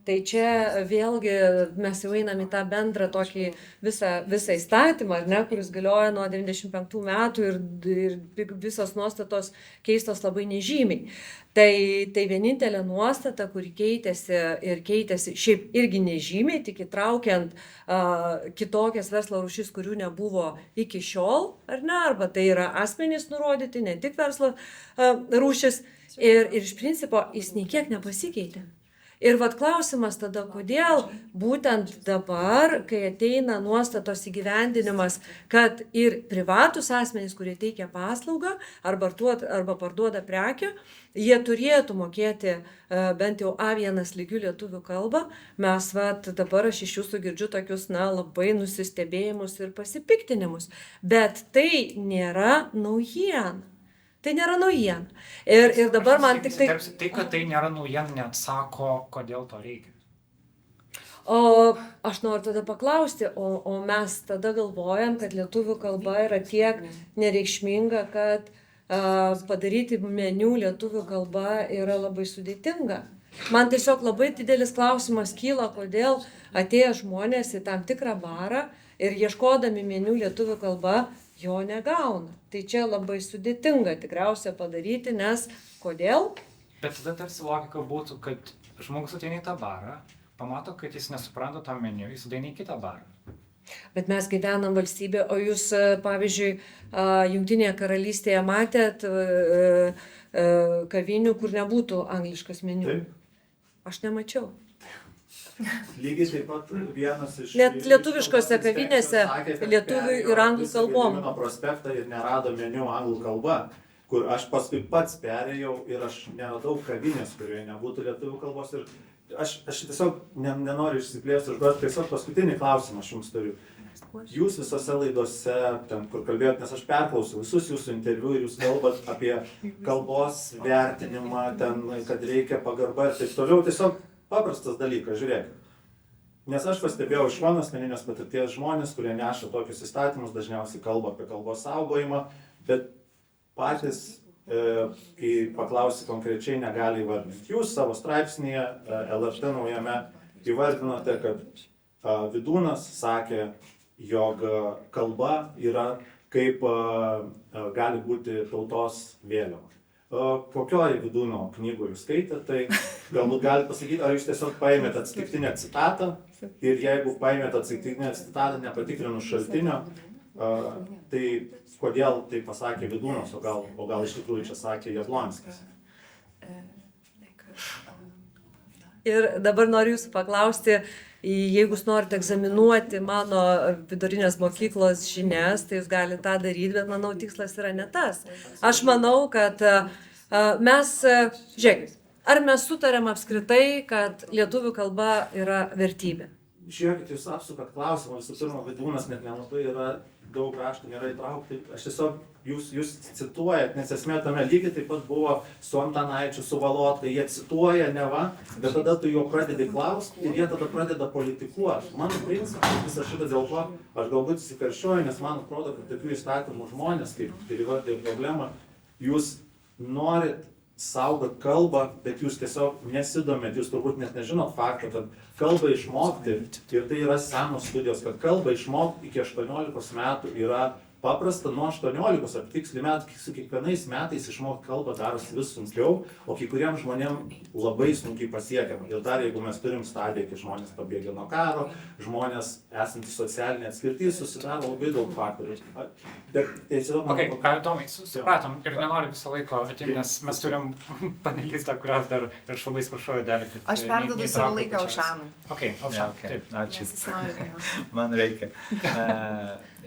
Tai čia vėlgi mes jau einam į tą bendrą tokį visą įstatymą, kuris galioja nuo 95 metų ir visos nuostatos keistos labai nežymiai. Tai vienintelė nuostata, kuri keitėsi šiaip irgi nežymiai, tik įtraukiant kitokias verslo rūšis, kurių nebuvo iki šiol, arba tai yra asmenys nurodyti, ne tik verslo rūšis. Ir iš principo jis nei kiek nepasikeitė. Ir klausimas tada, kodėl būtent dabar, kai ateina nuostatos įgyvendinimas, kad ir privatus asmenys, kurie teikia paslaugą arba parduoda prekę, jie turėtų mokėti bent jau A1 lygių lietuvių kalbą. Mes dabar aš iš jūsų girdžiu tokius labai nusistebėjimus ir pasipiktinimus. Bet tai nėra naujiena. Tai nėra naujiena. Ir dabar man tik tai... Tai, kad tai nėra naujiena, neatsako, kodėl to reikia. O aš noriu tada paklausti, o mes tada galvojam, kad lietuvių kalba yra tiek nereikšminga, kad padaryti meniu lietuvių kalba yra labai sudėtinga. Man tiesiog labai didelis klausimas kyla, kodėl atėję žmonės į tam tikrą barą ir ieškodami meniu lietuvių kalba jo negauna. Tai čia labai sudėtinga tikriausiai padaryti, nes kodėl? Bet tada tarsi logika būtų, kad žmogus ateina į tą barą, pamato, kad jis nesupranta to meniu, jis ateina į kitą barą. Bet mes gyvenam valstybė, o jūs, pavyzdžiui, Jungtinėje karalystėje matėt kavinių, kur nebūtų angliškas meniu? Taip. Aš nemačiau. Lygiai taip pat vienas iš... Net lietuviškose kavinėse lietuvių ir anglų kalbom. Gedimino prospektą ir nerado meniu anglų kalba, kur aš paskui pats perėjau ir aš neradau kavinės, kurioje nebūtų lietuvių kalbos. Ir aš tiesiog nenoriu išsiplėsti, užduoti tiesiog paskutinį klausimą aš jums turiu. Jūs visose laidose, ten kur kalbėjot, nes aš perklausiau visus jūsų interviu ir jūs kalbat apie kalbos vertinimą, ten, kad reikia pagarba ir taip toliau. Tiesiog paprastas dalykas, žiūrėkit. Nes aš pastebėjau iš mano asmeninės patirties žmonės, kurie neša tokius įstatymus, dažniausiai kalba apie kalbos saugojimą, bet patys, kai paklausi konkrečiai, negali įvardinti. Jūs savo straipsnėje LRT naujame įvardinote, kad Vydūnas sakė, jog kalba yra kaip gali būti tautos vėliava. Kokioj Vydūno knygų jūs skaitėte, tai galbūt galite pasakyti, ar jūs tiesiog paėmėte atsitiktinę citatą ir jeigu paėmėte atsitiktinę citatą nepatikrinus šaltinio, tai kodėl tai pasakė Vydūnas, o gal iš tikrųjų čia sakė Jablonskis? Ir dabar noriu jūsų paklausti, jeigu jūs norite egzaminuoti mano vidurinės mokyklos žinias, tai jūs galite tą daryti, bet manau tikslas yra ne tas. Aš manau, kad mes, žiūrėkit, ar mes sutarėm apskritai, kad lietuvių kalba yra vertybė? Žiūrėkit, jūs apsukat klausimą, visų pirma, Vydūnas net nelabai yra, daug raštų nėra įtraukti. Aš tiesiog, jūs cituojat, nes esmė tame lygiai taip pat buvo su Antanaičiu, su Valotka, jie cituoja neva, bet tada tu jo pradedi klausti ir jie tada pradeda politikuoti. Mano principas visą šitą dėl to, aš galbūt įsikarščiuoju, nes man atrodo, kad tokių įstatymų žmonės, kaip ir įvardė problemą, jūs norit saugot kalbą, bet jūs tiesiog nesidomėt, jūs turbūt net nežinot faktą, kad kalbą išmokti, ir tai yra senos studijos, kad kalbą išmokti iki 18 metų yra paprasta, nuo 18 ar tiksliai metų, su kiekvienais metais išmokti kalbą darosi vis sunkiau, o kai kuriems žmonėms labai sunkiai pasiekiama. Ir dar jeigu mes turim stadiją, kai žmonės pabėgė nuo karo, žmonės esantys socialinė atskirtis, susidaro labai daug faktorių. Tomai, supratom ir nenoriu visą laiką atimti, nes mes turim panelistą, kurios dar ir šalais prašojo dalį. Aš perduodu savo laiką Aušanui. Taip. Ačiū. Man reikia.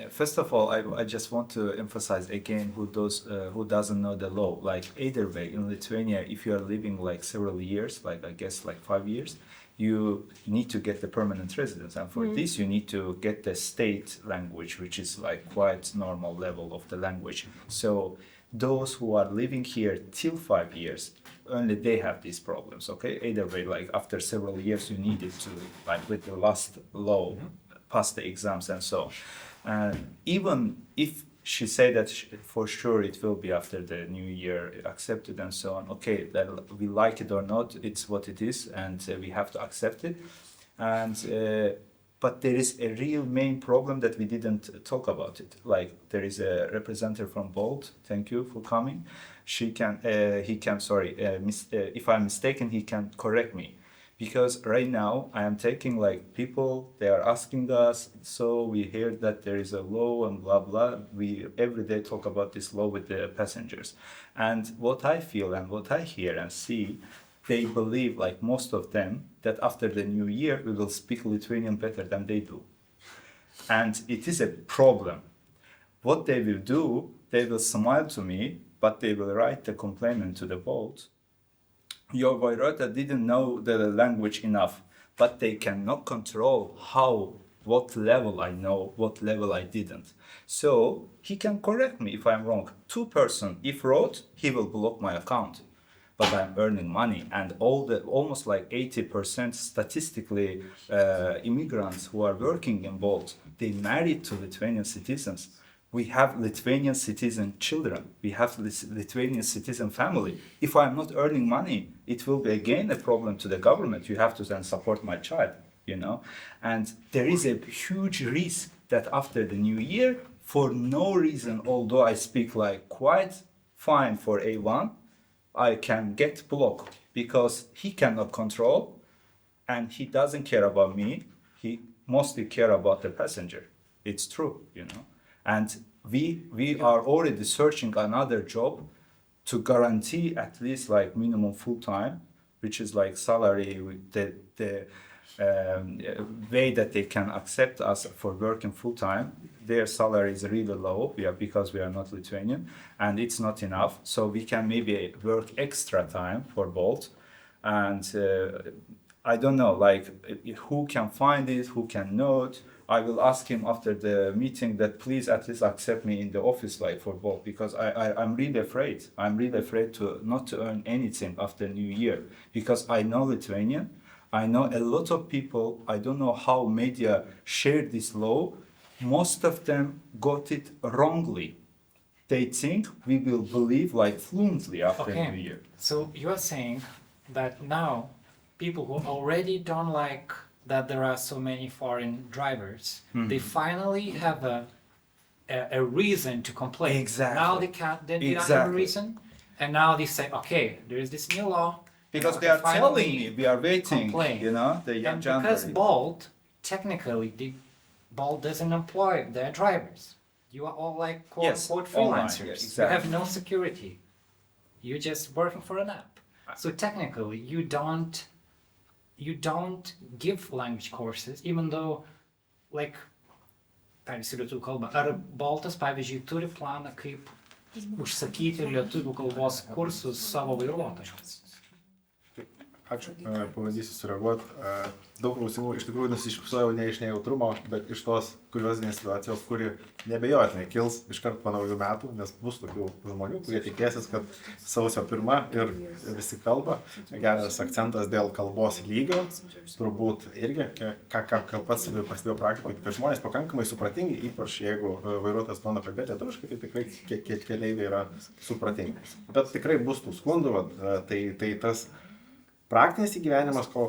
First of all, I just want to emphasize again who doesn't know the law. Like either way, in Lithuania, if you are living like several years, like I guess like 5 years, you need to get the permanent residence, and for this you need to get the state language, which is like quite normal level of the language. So those who are living here till 5 years, only they have these problems. Okay, either way, like after several years, you need it to like with the last law, pass the exams and so. Even if she said that for sure it will be after the new year accepted and so on, okay, that we like it or not, it's what it is, and we have to accept it. And but there is a real main problem that we didn't talk about it. Like there is a representative from Bolt. Thank you for coming. If I'm mistaken, he can correct me. Because right now I am taking like people, they are asking us, so we hear that there is a law and blah blah. We every day talk about this law with the passengers. And what I feel and what I hear and see, they believe, like most of them, that after the new year we will speak Lithuanian better than they do. And it is a problem. What they will do, they will smile to me, but they will write the complaint to the Bolt. Your Vairuotoja didn't know the language enough, but they cannot control what level I know, what level I didn't. So he can correct me if I'm wrong. 2 person, if wrote, he will block my account. But I'm earning money, and almost like 80% statistically immigrants who are working in Bolt, they married to Lithuanian citizens. We have Lithuanian citizen children. We have Lithuanian citizen family. If I'm not earning money, it will be again a problem to the government. You have to then support my child, you know. And there is a huge risk that after the new year, for no reason, although I speak like quite fine for A1, I can get blocked because he cannot control and he doesn't care about me. He mostly care about the passenger. It's true, you know. And we are already searching another job to guarantee at least like minimum full time, which is like salary with the way that they can accept us for working full time. Their salary is really low because we are not Lithuanian and it's not enough. So we can maybe work extra time for Bolt. And I don't know, like who can find it, who can know it. I will ask him after the meeting that please at least accept me in the office like for Bolt because I'm really afraid. I'm really afraid to not to earn anything after New Year because I know Lithuanian. I know a lot of people, I don't know how media shared this law. Most of them got it wrongly. They think we will believe like fluently after New Year. So you are saying that now people who already don't like that there are so many foreign drivers, they finally have a reason to complain. Exactly. Now they don't have a reason, and now they say, okay, there is this new law. Because now they are finally telling me, we are waiting, complain. you know, the young And because January. Bolt, technically, Bolt doesn't employ their drivers. You are all like quote Yes, unquote online, freelancers. yes, You exactly. have no security. You're just working for an app. So technically, you don't give language courses, even though, like, perėsiu lietuvių kalbą. Ar Boltas, pavyzdžiui, turi planą, kaip užsakyti lietuvių kalbos kursus savo vairuotojams? Ačiū, pabandysiu sureaguoti. Daug klausimų iš tikrųjų nusišypsojau ne iš nejautrumo, bet iš tos kuriozinės situacijos, kuri nebejotinai kils iškart po naujų metų, nes bus tokių žmonių, kurie tikėsis, kad sausio 1 ir visi kalba. Geras akcentas dėl kalbos lygio, turbūt irgi, ką pats pastebėjau praktikoje, kad žmonės pakankamai supratingi, ypač jeigu vairuotojas bando kalbėti lietuviškai, tai tikrai keleiviai yra supratingi. Bet tikrai bus tų skundų, tai tas praktinis įgyvenimas, ko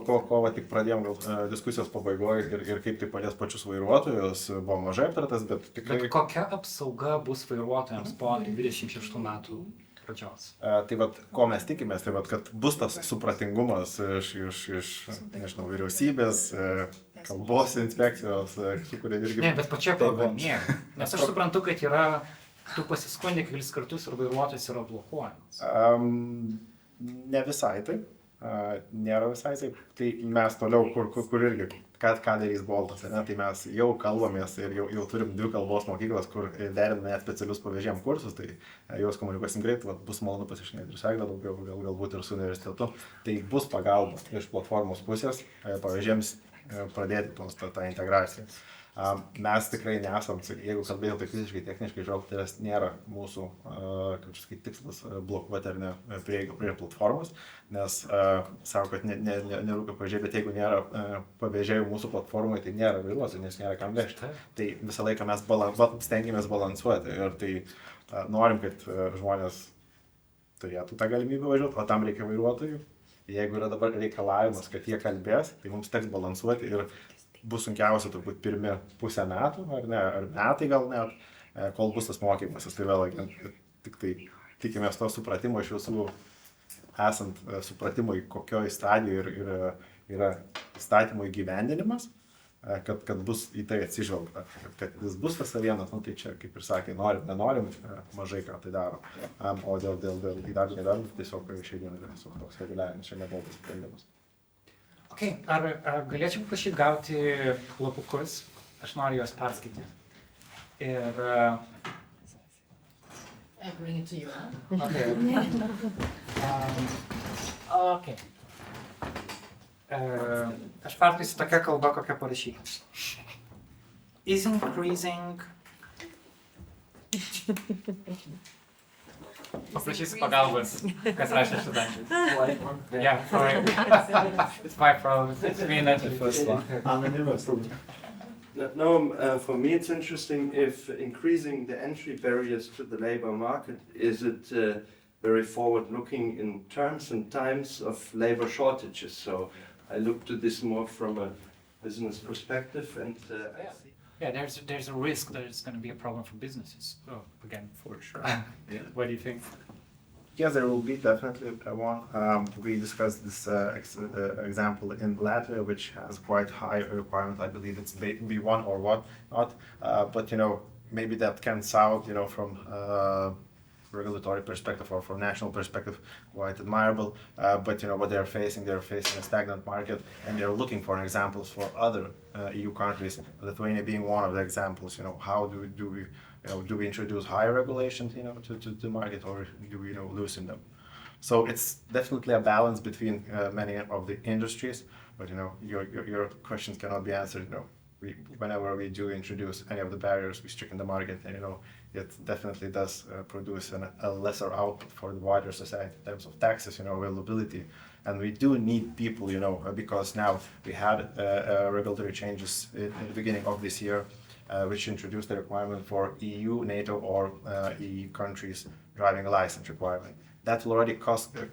tik pradėjom diskusijos pabaigoje ir kaip tai padės pačius vairuotojus, buvo mažai aptartas, bet tikrai... Bet kokia apsauga bus vairuotojams po 26 metų pradžios? Tai vat, ko mes tikimės, tai vat, kad bus tas supratingumas iš nežinau, vyriausybės, kalbos inspekcijos, kurie irgi... Ne, bet pačioje programėje. Nes aš suprantu, kad yra, tu pasiskundė kelis kartus ir vairuotojas yra blokuojamas. Ne visai taip. Nėra visai taip, tai mes toliau, kur irgi, ką darys Boltas, ne? Tai mes jau kalbamės ir jau turim 2 kalbos mokyklas, kur deriname net specialius pavėžėjim kursus, tai juos komunikuosim greit, bus malonu pasišnekėti ir Segdą daugiau, galbūt ir su universitetu, tai bus pagalba iš platformos pusės pavėžėjams pradėti tą integraciją. Mes tikrai nesam, jeigu kalbėjau tai fiziškai, techniškai žodžiu, nėra mūsų tikslas blokuoti ar ne prieigą prie platformos, nes savo, kad nerūpia pavėžėjai, bet jeigu nėra pavėžėjų mūsų platformoje, tai nėra vairuotojų, nes nėra kam vežti. Tai visą laiką mes stengiamės balansuoti ir tai norim, kad žmonės turėtų tą galimybę važiuoti, o tam reikia vairuotojų. Jeigu yra dabar reikalavimas, kad jie kalbės, tai mums teks balansuoti ir bus sunkiausia turbūt pirmi pusę metų, ar ne, ar metai gal net, kol bus tas mokymasis. Tai vėl, tik tai tikimės to supratimo iš visų, esant supratimui, kokioje stadijoje yra įstatymo įgyvendinimas, kad bus į tai atsižvelgta. Kad jis bus tas vienas, tai čia, kaip ir sakė, norim, nenorim, mažai ką tai daro. O dėl įdarbinimo tiesiog šiandien yra toks reguliavimas, čia nebuvo sprendimas. Okay, ar galėčiau paprašyti gauti lapukus? Aš noriu juos perskaityti. Ir... I bring it to you, huh? Okay. Aš perskaitysiu tokia kalba, kokia parašyta. Is increasing... Paprašysiu pagalbos, kas rašė šitą. Yeah, sorry. It's my problem. It's me, not the first one. Anonimas. For me, it's interesting if increasing the entry barriers to the labor market, is it very forward-looking in terms and times of labor shortages? So I look to this more from a business perspective, and I see. Yeah, there's a risk that it's going to be a problem for businesses. Oh, again, For sure. what do you think? Yes, there will be definitely one. We discussed this example in Latvia, which has quite high requirement. I believe it's B1 or what not. But maybe that can sound, from regulatory perspective or from national perspective, quite admirable. But what they're facing a stagnant market, and they're looking for examples for other EU countries. Lithuania being one of the examples. How do we introduce higher regulations, to the market, or do we, loosen them? So it's definitely a balance between many of the industries. But your questions cannot be answered. Whenever we do introduce any of the barriers, we stricken the market, and it definitely does produce a lesser output for the wider society in terms of taxes, availability. And we do need people, because now we had regulatory changes in the beginning of this year, which introduced the requirement for EU, NATO, or EU countries driving license requirement. That will already cut, the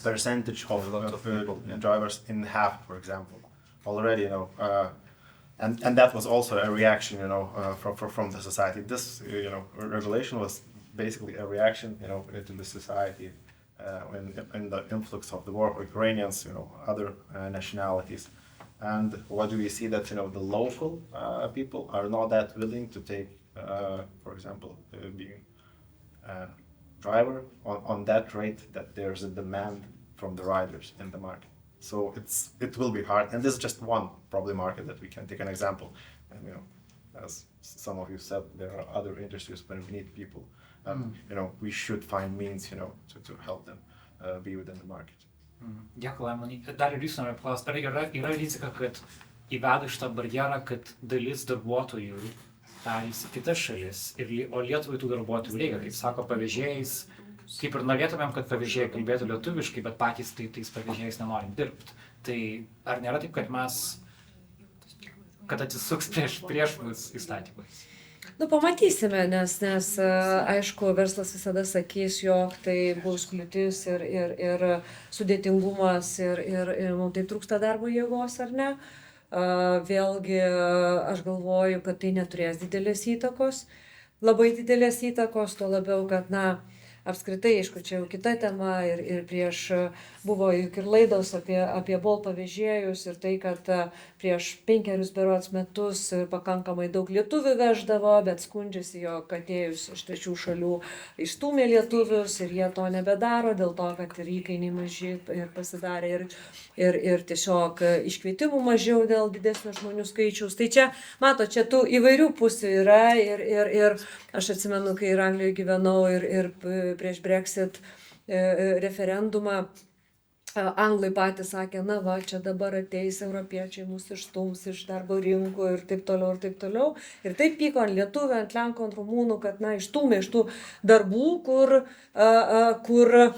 percentage of people, drivers in half, for example, already, and that was also a reaction, from the society. This, regulation was basically a reaction, to the society, in the influx of the war of Ukrainians, other nationalities. And what do we see? That the local people are not that willing to take, for example, being a driver on that rate that there's a demand from the riders in the market. So it will be hard, and this is just one probably market that we can take an example. And as some of you said, there are other industries where we need people, and we should find means, to help them be within the market. Dėkui, Laimonai. Dar ir jūs noriu klausti, ar yra rizika, kad įvedus šitą barjerą, kad dalis darbuotojų perės į kitas šalis, o Lietuvai tų darbuotojų reikia, kaip sako pavėžėjais, kaip ir norėtumėm, kad pavėžėjai kalbėtų lietuviškai, bet patys tais pavėžėjais nenorim dirbti. Tai ar nėra taip, kad atsisuks prieš mus įstatymais? Pamatysime, nes aišku, verslas visada sakys, jog tai bus kliūtis ir sudėtingumas ir mums tai trūksta darbo jėgos, ar ne. Vėlgi, aš galvoju, kad tai neturės didelės įtakos, labai didelės įtakos, tuo labiau, kad, apskritai, aišku, čia jau kita tema ir prieš buvo juk ir laidos apie Bolt pavėžėjus ir tai, kad prieš 5 berods metus pakankamai daug lietuvių veždavo, bet skundžiasi, jog atėjus iš trečių šalių išstūmė lietuvius ir jie to nebedaro dėl to, kad ir įkainiai maži ir pasidarė ir tiesiog iškvietimų mažiau dėl didesnio žmonių skaičiaus. Tai čia, čia tų įvairių pusių yra ir aš atsimenu, kai ir Anglijoje gyvenau ir prieš Brexit referendumą, anglai patys sakė, čia dabar ateis europiečiai, mūsų išstums iš darbo rinkų ir taip toliau. Ir taip pyko ant lietuvių, ant lenkų, ant rumūnų, kad išstūmė iš tų darbų, kur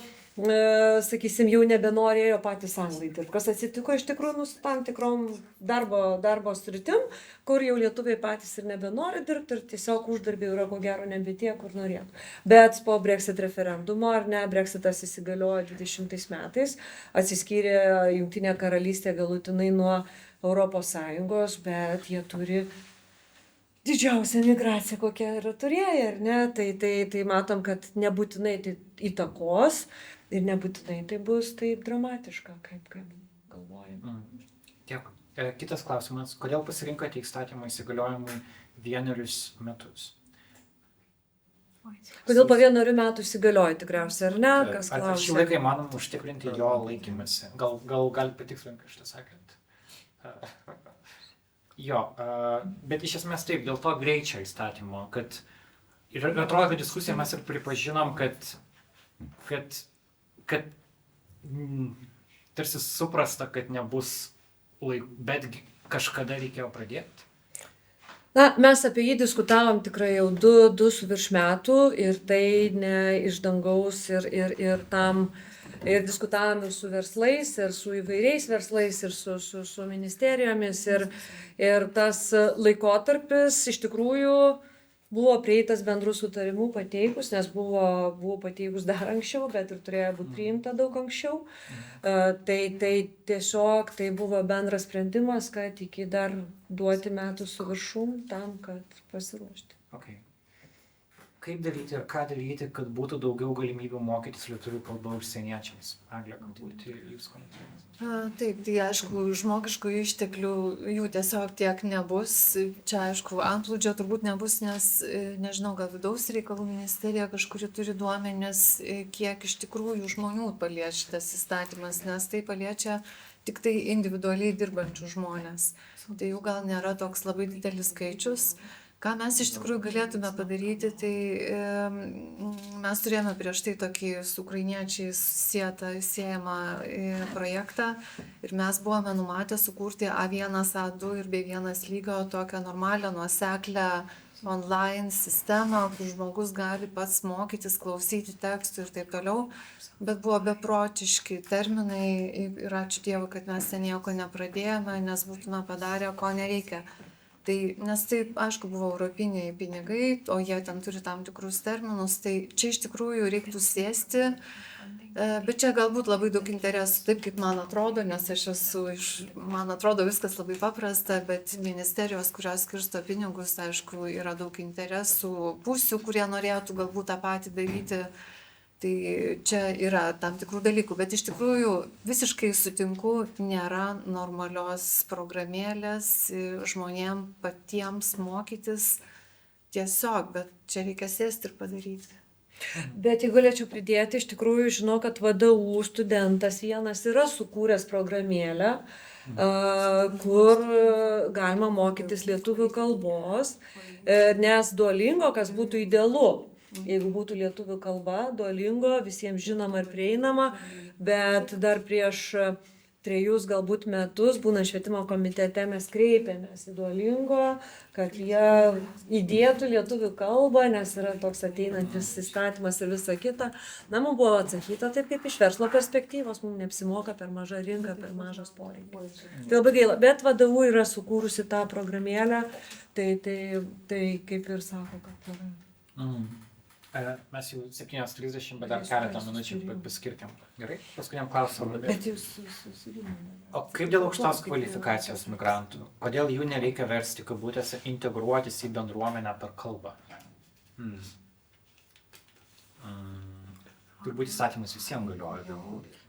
sakysim, jau nebenorėjo patys anglai dirbti. Kas atsitiko iš tikrųjų su tam tikrom darbo sritim, kur jau lietuviai patys ir nebenori dirbti ir tiesiog uždarbiai yra ko gero nebe tie, kur norėtų. Bet po Brexit referendumo, Brexitas įsigaliojo 20 metais, atsiskyrė Jungtinė karalystė galutinai nuo ES, bet jie turi didžiausia migracija, kokia yra turėję, ar ne? Tai matom, kad nebūtinai tai įtakos ir nebūtinai tai bus taip dramatiška, kaip galvojame. Dėkui. Kitas klausimas. Kodėl pasirinkote įstatymą įsigaliojimui 1 metus? Kodėl po 1 metų įsigalioja tikriausiai, ar ne? Kas klausia? Ar šį laiką įmanoma užtikrinti jo laikymasi? Gal galite patikslinti, ką šitą sakant? Jo, bet iš esmės taip, dėl to greičio įstatymo, kad ir atrodo, kad diskusija mes ir pripažinom, kad tarsi suprasta, kad nebus laiko, bet kažkada reikėjo pradėti. Mes apie jį diskutavom tikrai jau 2 su virš metų ir tai ne iš dangaus ir tam Ir diskutavome su verslais, ir su įvairiais verslais, ir su ministerijomis. Ir tas laikotarpis iš tikrųjų buvo prieitas bendrų sutarimų pateikus, nes buvo pateikus dar anksčiau, bet ir turėjo būti priimta daug anksčiau. Tai tiesiog tai buvo bendras sprendimas, kad iki dar duoti metų su viršum tam, kad pasiruošti. Okay. Kaip daryti ir ką daryti, kad būtų daugiau galimybių mokytis lietuvių kalbą užsieniečiams? Aglė, galbūt jūs komentuojate. Taip, tai aišku, žmogiškųjų išteklių jų tiesiog tiek nebus. Čia aišku, antplūdžio turbūt nebus, nes, nežinau, gal vidaus reikalų ministerija kažkuri turi duomenis, kiek iš tikrųjų žmonių paliečia šitas įstatymas, nes tai paliečia tik tai individualiai dirbančių žmonės. Tai jų gal nėra toks labai didelis skaičius. Ką mes iš tikrųjų galėtume padaryti, tai mes turėjome prieš tai tokį su ukrainiečiais siejamą projektą ir mes buvome numatę sukurti A1, A2 ir B1 lygio tokią normalią, nuoseklę online sistemą, kur žmogus gali pats mokytis, klausyti tekstų ir taip toliau, bet buvo beprotiški terminai ir ačiū Dievui, kad mes ten nieko nepradėjome, nes būtume padarę, ko nereikia. Tai, nes tai, aišku, buvo europiniai pinigai, o jie ten turi tam tikrus terminus, tai čia iš tikrųjų reiktų sėsti, bet čia galbūt labai daug interesų, taip kaip man atrodo, nes aš man atrodo viskas labai paprasta, bet ministerijos, kurios skirsto pinigus, aišku, yra daug interesų pusių, kurie norėtų galbūt tą patį daryti. Tai čia yra tam tikrų dalykų, bet iš tikrųjų visiškai sutinku, nėra normalios programėlės žmonėm patiems mokytis tiesiog, bet čia reikia sėsti ir padaryti. Bet jeigu galėčiau pridėti, iš tikrųjų žinau, kad VDU studentas vienas yra sukūręs programėlę, kur galima mokytis lietuvių kalbos, nes Duolingo, kas būtų idealu. Jeigu būtų lietuvių kalba, Duolingo, visiems žinoma ir prieinama, bet dar prieš 3 galbūt metus, būnant švietimo komitete, mes kreipėmės į Duolingo, kad jie įdėtų lietuvių kalbą, nes yra toks ateinantis įstatymas ir visa kita. Na, mums buvo atsakyta taip kaip iš verslo perspektyvos, mums neapsimoka, per maža rinka, per mažas poreikis. Tai labai gaila, bet VDU yra sukūrusi tą programėlę, tai kaip ir sako, kad yra. Mes jau 7:30, bet dar keletą minučių paskirkim. Gerai? Paskutiniam klausimui. Bet jūs susirinkote. O kaip dėl aukštos kvalifikacijos migrantų? Kodėl jų nereikia versti, kabutėse, integruotis į bendruomenę per kalbą? Turbūt įstatymas visiems galioja.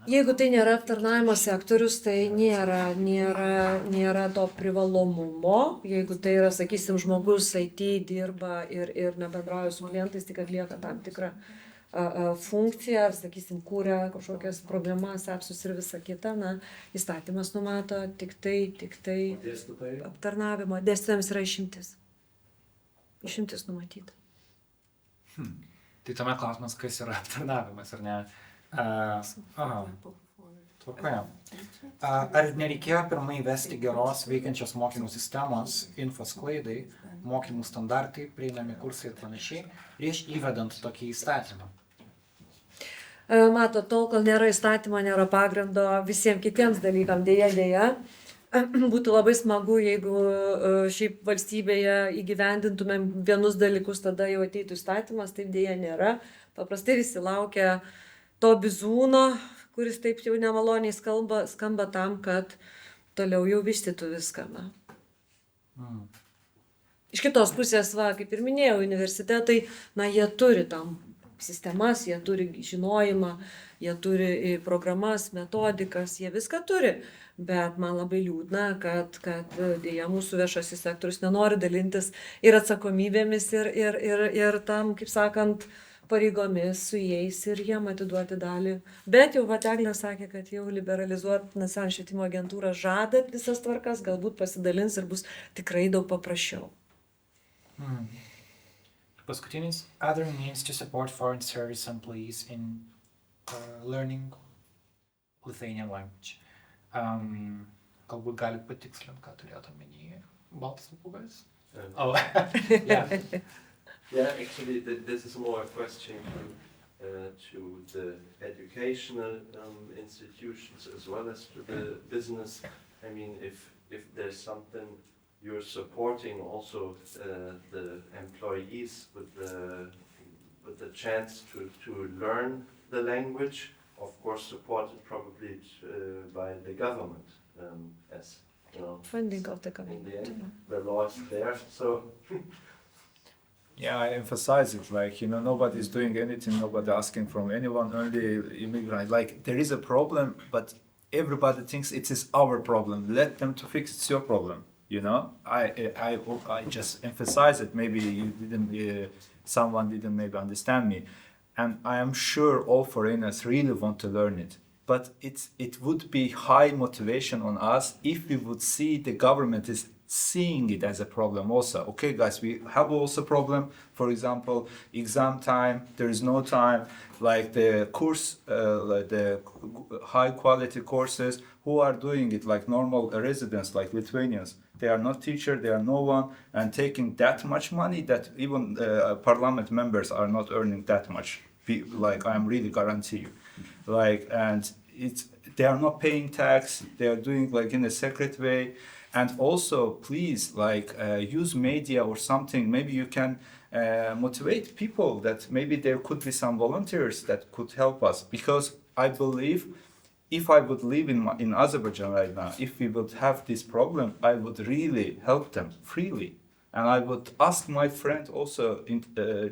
Jeigu tai nėra aptarnavimo sektorius, tai nėra to privalomumo. Jeigu tai yra, sakysim, žmogus IT dirba ir nebendrauja su klientais, tik atlieka tam tikrą funkciją, ar, sakysim, kūrė kažkokias problemas, apsus ir visa kita, na, įstatymas numato tik tai aptarnavimo. Dėstytojams yra išimtis. Išimtis numatyta. Tai tuomet klausimas, kas yra aptarnavimas, ar ne? Tvarkoje. Ar nereikėjo pirmai įvesti geros veikiančios mokymų sistemos, infosklaidai, mokymų standartai, prieinami kursai ir panašiai, prieš įvedant tokį įstatymą? Mato, tol, kol nėra įstatymo, nėra pagrindo visiems kitiems dalykams, dėja. Būtų labai smagu, jeigu šiaip valstybėje įgyvendintumėm vienus dalykus, tada jau ateitų įstatymas, taip dėja nėra. Paprastai visi laukia to bizūno, kuris taip jau nemaloniai skamba tam, kad toliau jau vystytų viską. Iš kitos pusės, kaip ir minėjau, universitetai, jie turi tam sistemas, jie turi žinojimą, jie turi programas, metodikas, jie viską turi. Bet man labai liūdna, kad dėja mūsų viešasis sektorius nenori dalintis ir atsakomybėmis, ir tam, kaip sakant, pareigomis su jais ir jiem atiduoti dalį. Bet jau Eglė sakė, kad jau liberalizuoti nacionalinę švietimo agentūrą žada visas tvarkas, galbūt pasidalins ir bus tikrai daug paprasčiau. Paskutinis. Other means to support foreign service employees in learning Lithuanian language. Galbūt gali patikslinti, ką turėtų omenyje. Baltas papūgas? Yeah, actually, this is more a question to the educational institutions as well as to the business. I mean, if there's something you're supporting also the employees with the chance to learn the language, of course supported probably by the government, as you know, Funding of the in government. the end the law is there. So Yeah, I emphasize it. Like, you know, nobody's doing anything, nobody asking from anyone, only immigrant. Like, there is a problem, but everybody thinks it is our problem. Let them to fix it's your problem. You know, I just emphasize it. Maybe you didn't, someone didn't maybe understand me, and I am sure all foreigners really want to learn it. But it would be high motivation on us if we would see the government is seeing it as a problem also. Okay, guys, we have also problem. For example, exam time, there is no time. Like the course, like the high quality courses, who are doing it like normal residents, like Lithuanians. They are not teacher, they are no one, and taking that much money that even parliament members are not earning that much. Like, I am really guarantee you. Like, and they are not paying tax, they are doing like in a secret way. And also, please, like, use media or something. Maybe you can motivate people that maybe there could be some volunteers that could help us. Because I believe if I would live in Azerbaijan right now, if we would have this problem, I would really help them freely. And I would ask my friend also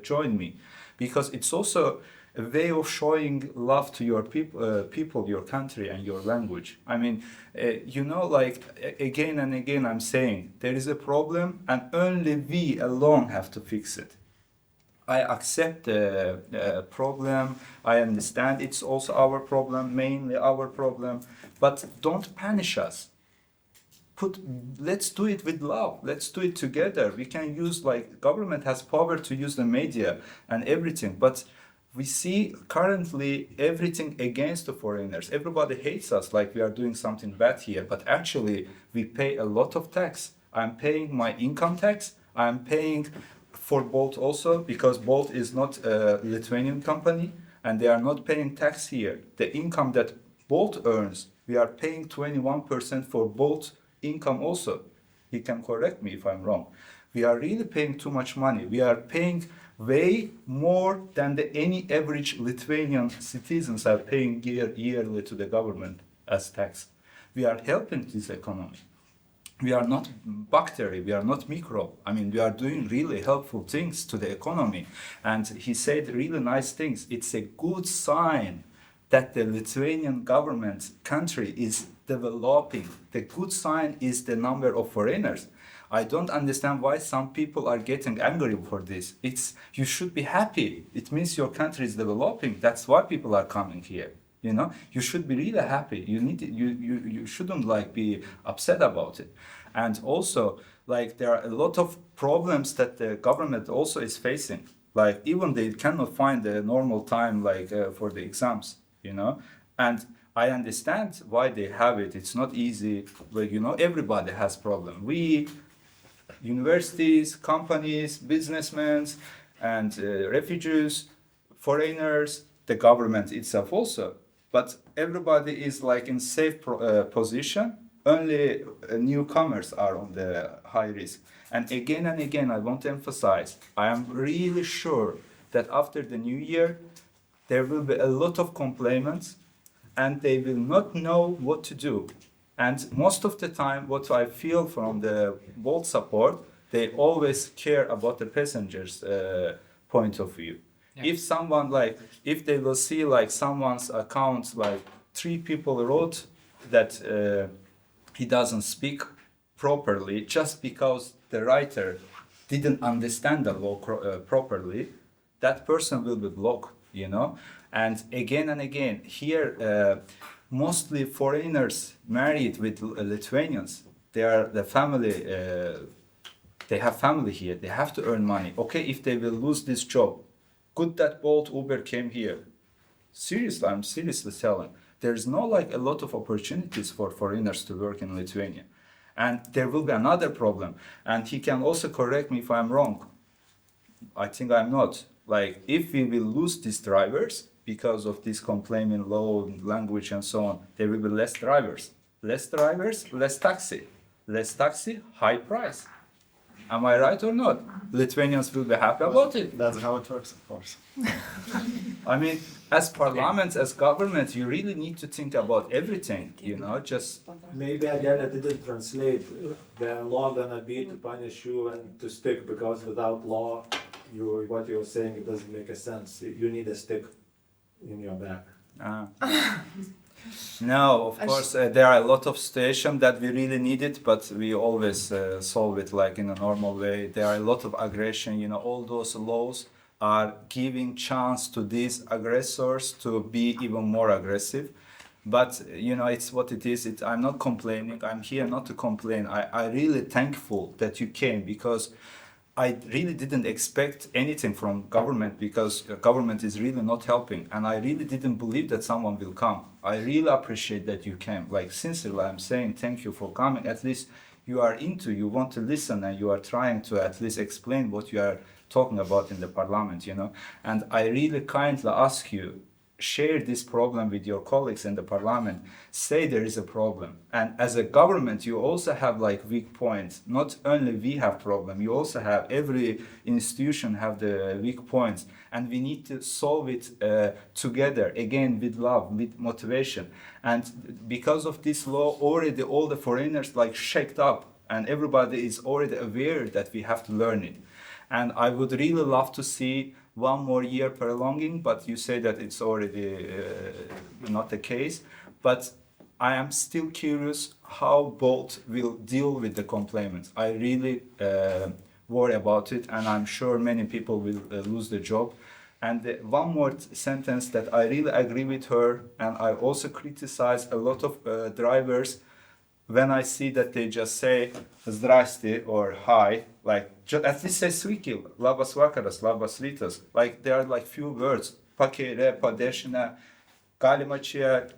join me. Because it's also a way of showing love to your people, your country, and your language. I mean, you know, like again and again, I'm saying there is a problem, and only we alone have to fix it. I accept the problem. I understand it's also our problem, mainly our problem. But don't punish us. Let's do it with love. Let's do it together. We can use, like, government has power to use the media and everything, but we see currently everything against the foreigners. Everybody hates us like we are doing something bad here, but actually we pay a lot of tax. I'm paying my income tax. I'm paying for Bolt also, because Bolt is not a Lithuanian company and they are not paying tax here. The income that Bolt earns, we are paying 21% for Bolt income also. He can correct me if I'm wrong. We are really paying too much money. We are paying way more than any average Lithuanian citizens are paying yearly to the government as tax. We are helping this economy. We are not bacteria, we are not microbe. I mean, we are doing really helpful things to the economy. And he said really nice things. It's a good sign that the Lithuanian government country is developing. The good sign is the number of foreigners. I don't understand why some people are getting angry for this. You should be happy. It means your country is developing. That's why people are coming here. You know, you should be really happy. You shouldn't like be upset about it. And also, like, there are a lot of problems that the government also is facing. Like, even they cannot find the normal time, like for the exams. You know, and I understand why they have it. It's not easy, but you know, everybody has problem. We, universities, companies, businessmen, and refugees, foreigners, the government itself also. But everybody is like in safe position. Only newcomers are on the high risk. And again, I want to emphasize, I am really sure that after the new year, there will be a lot of complaints and they will not know what to do. And most of the time, what I feel from the Bolt support, they always care about the passengers' point of view. Yeah. If someone, like, if they will see like someone's account, like 3 people wrote that he doesn't speak properly just because the writer didn't understand the law properly, that person will be blocked, you know. And again, here, mostly foreigners married with Lithuanians. They are the family, they have family here, they have to earn money. Okay, if they will lose this job, good that Bolt, Uber came here. Seriously, I'm seriously telling. There's no like a lot of opportunities for foreigners to work in Lithuania. And there will be another problem. And he can also correct me if I'm wrong. I think I'm not. Like, if we will lose these drivers because of this complaining law, language, and so on, there will be less drivers. Less drivers, less taxi. Less taxi, high price. Am I right or not? Lithuanians will be happy about it. That's how it works, of course. I mean, as parliament, as government, you really need to think about everything, you know, just... Maybe again I didn't translate. The law gonna be to punish you and to stick, because without law, what you're saying, it doesn't make a sense. You need a stick in your back. No, of course, there are a lot of situations that we really need it, but we always solve it like in a normal way. There are a lot of aggression, you know, all those laws are giving chance to these aggressors to be even more aggressive. But, you know, it's what it is. I'm not complaining. I'm here not to complain. I'm really thankful that you came, because I really didn't expect anything from government, because government is really not helping, and I really didn't believe that someone will come. I really appreciate that you came. Like, sincerely, I'm saying thank you for coming. At least you are you want to listen, and you are trying to at least explain what you are talking about in the parliament, you know. And I really kindly ask you, share this problem with your colleagues in the parliament. Say there is a problem. And as a government, you also have like weak points. Not only we have problem, you also have, every institution have the weak points. And we need to solve it together, again, with love, with motivation. And because of this law, already all the foreigners like shaked up, and everybody is already aware that we have to learn it. And I would really love to see one more year prolonging, but you say that it's already not the case. But I am still curious how Bolt will deal with the complainants. I really worry about it, and I'm sure many people will lose their job. And one more sentence that I really agree with her, and I also criticize a lot of drivers when I see that they just say "zdrasti" or "hi," like just at least say "sveiki," "labas vakaras," "labas rytas." Like there are like few words: "pakeire," "padešine," "galima čia,"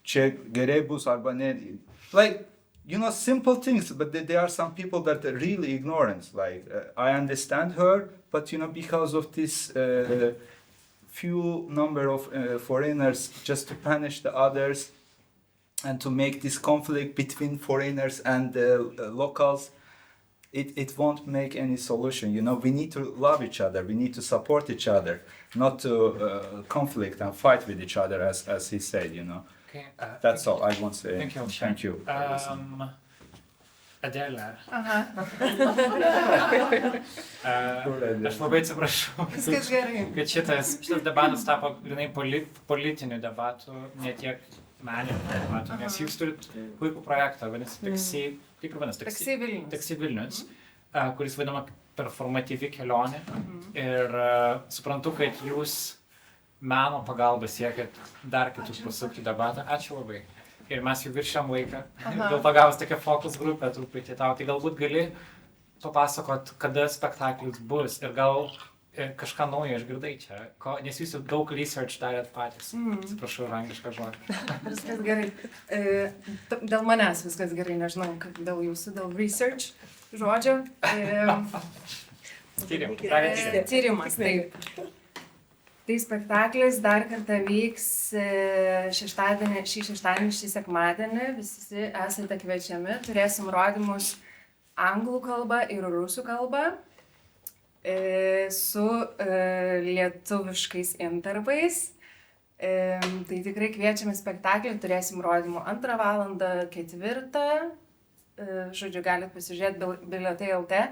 "čia gerai bus arba ne." Like, you know, simple things, but there are some people that are really ignorant. Like I understand her, but you know, because of this few number of foreigners, just to punish the others, and to make this conflict between foreigners and the locals, it won't make any solution. You know, we need to love each other, we need to support each other, not to conflict and fight with each other, as he said, you know. Okay, That's all I want to say. Thank you. Thank you. Adele. Aš labai atsiprašau, Viskas gerai. kad šitas debatas tapo grinai politiniu debatu, ne tiek meniniu debatu, nes jūs turit puikų projektą, vadinasi Taksi, kaip ir vadinasi, Taksi Vilnius. Taksi Vilnius, kuris vadinama performatyvi kelionė. Ir suprantu, kad jūs meno pagalba siekit dar kitus pasukti debatą. Ačiū labai. Ir mes jau viršėm laiką. Dėl to gavus tokią fokus grupę truputį tau. Tai galbūt gali papasakot, kada spektaklis bus ir gal kažką naujo išgirdai čia. Nes jūs jau daug research darėt patys. Atsiprašau, anglišką žodį. Viskas gerai. Dėl manęs viskas gerai, nežinau, kad dėl jūsų, dėl research žodžio. Tyrimas, taip. Tai spektaklis dar kartą vyks šį šeštadienį, šį sekmadienį. Visi esate kviečiami. Turėsim rodymus anglų kalba ir rusų kalba su lietuviškais intarpais. Tai tikrai kviečiame spektaklį. Turėsim rodymų 2 valandą, 4. Žodžiu, galite pasižiūrėti bilietai LT.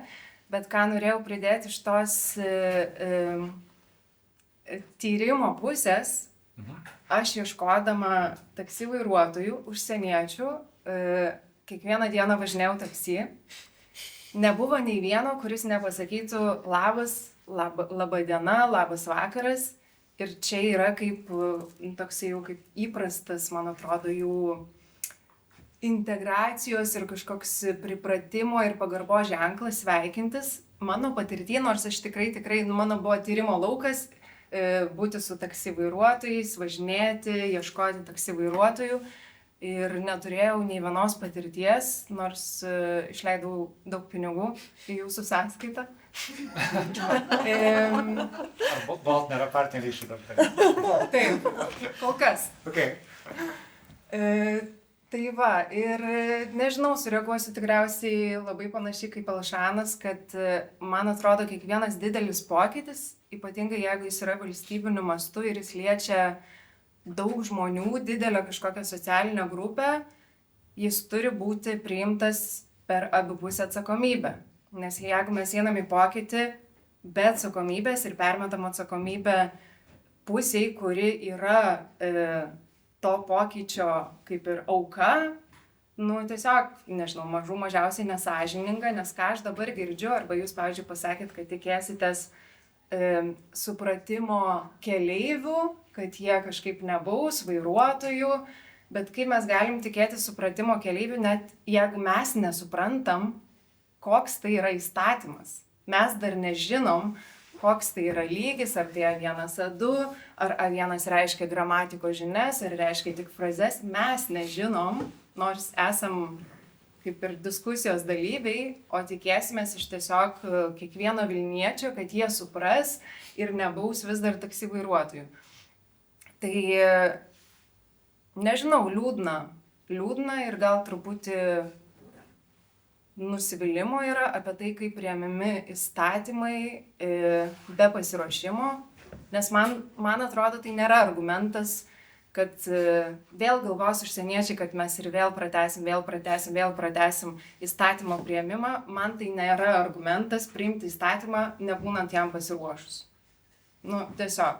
Bet ką norėjau pridėti iš tos tyrimo pusės, aš ieškodama taksi vairuotojų, užsieniečių, kiekvieną dieną važinėjau taksi, nebuvo nei vieno, kuris nepasakytų labas, laba diena, labas vakaras, ir čia yra kaip toksai jau kaip įprastas, man atrodo, jų integracijos ir kažkoks pripratimo ir pagarbo ženklas sveikintis. Mano patirtį, nors aš tikrai, mano buvo tyrimo laukas, būti su taksi vairuotojais, važinėti, ieškoti taksi vairuotojų ir neturėjau nei vienos patirties, nors išleidau daug pinigų į jūsų sąskaitą, Ar Bolt nėra partneriai šitą? Taip, kol kas. Okay. Tai va, ir nežinau, sureaguosiu tikriausiai labai panašiai kaip Alšanas, kad man atrodo kiekvienas didelis pokytis, ypatingai jeigu jis yra valstybiniu mastu ir jis liečia daug žmonių, didelę kažkokią socialinę grupę, jis turi būti priimtas per abipusę atsakomybę. Nes jeigu mes einam į pokytį be atsakomybės ir permetam atsakomybę pusiai, kuri yra to pokyčio kaip ir auka, tiesiog, nežinau, mažiausiai nesąžininga, nes ką aš dabar girdžiu, arba jūs, pavyzdžiui, pasakėt, kad tikėsitės supratimo keleivių, kad jie kažkaip nebaus vairuotojų, bet kaip mes galim tikėti supratimo keleivių, net jeigu mes nesuprantam, koks tai yra įstatymas. Mes dar nežinom, koks tai yra lygis, ar tai A1, A2, ar A1 reiškia gramatikos žinias, ar reiškia tik frazes, mes nežinom, nors esam kaip ir diskusijos dalyviai, o tikėsimės iš tiesiog kiekvieno vilniečio, kad jie supras ir nebaus vis dar taksi vairuotojų. Tai, nežinau, liūdna ir gal truputį nusivylimo yra apie tai, kaip priėmimi įstatymai be pasiruošimo, nes man atrodo, tai nėra argumentas, kad vėl galvos užsieniečiai, kad mes ir vėl pratesim įstatymo priėmimą, man tai nėra argumentas priimti įstatymą, nebūnant jam pasiruošus. Tiesiog.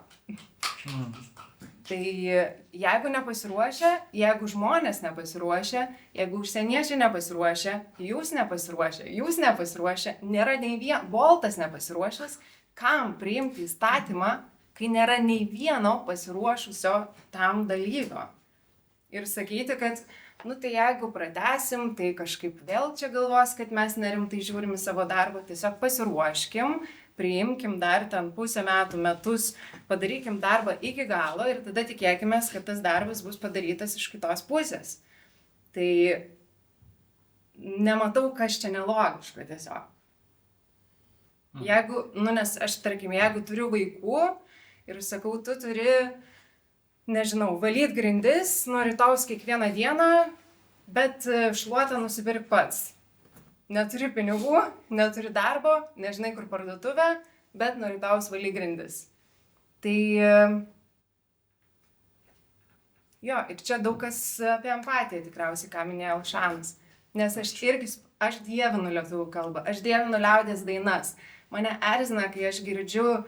Tai jeigu nepasiruošia, jeigu žmonės nepasiruošia, jeigu užsieniečiai nepasiruošia, jūs nepasiruošia, nėra nei Boltas nepasiruošęs, kam priimti įstatymą, kai nėra nei vieno pasiruošusio tam dalyvio. Ir sakyti, kad, tai jeigu pratesim, tai kažkaip vėl čia galvos, kad mes nerimtai žiūrim į savo darbą, tiesiog pasiruoškim, priimkim dar ten pusę metų, metus, padarykim darbą iki galo ir tada tikėkime, kad tas darbas bus padarytas iš kitos pusės. Tai nematau, kas čia nelogiška tiesiog. Jeigu, nes aš, tarkim, jeigu turiu vaikų ir sakau, tu turi, nežinau, valyt grindis nuo rytaus kiekvieną dieną, bet šluotą nusipirk pats. Neturi pinigų, neturi darbo, nežinai kur parduotuvė, bet nuo rytaus valyk grindis. Tai jo, ir čia daug kas apie empatiją tikriausiai, ką minėjo Alšanas. Nes aš dievinu lietuvių kalbą, aš dievinu liaudies dainas. Mane erzina, kai aš girdžiu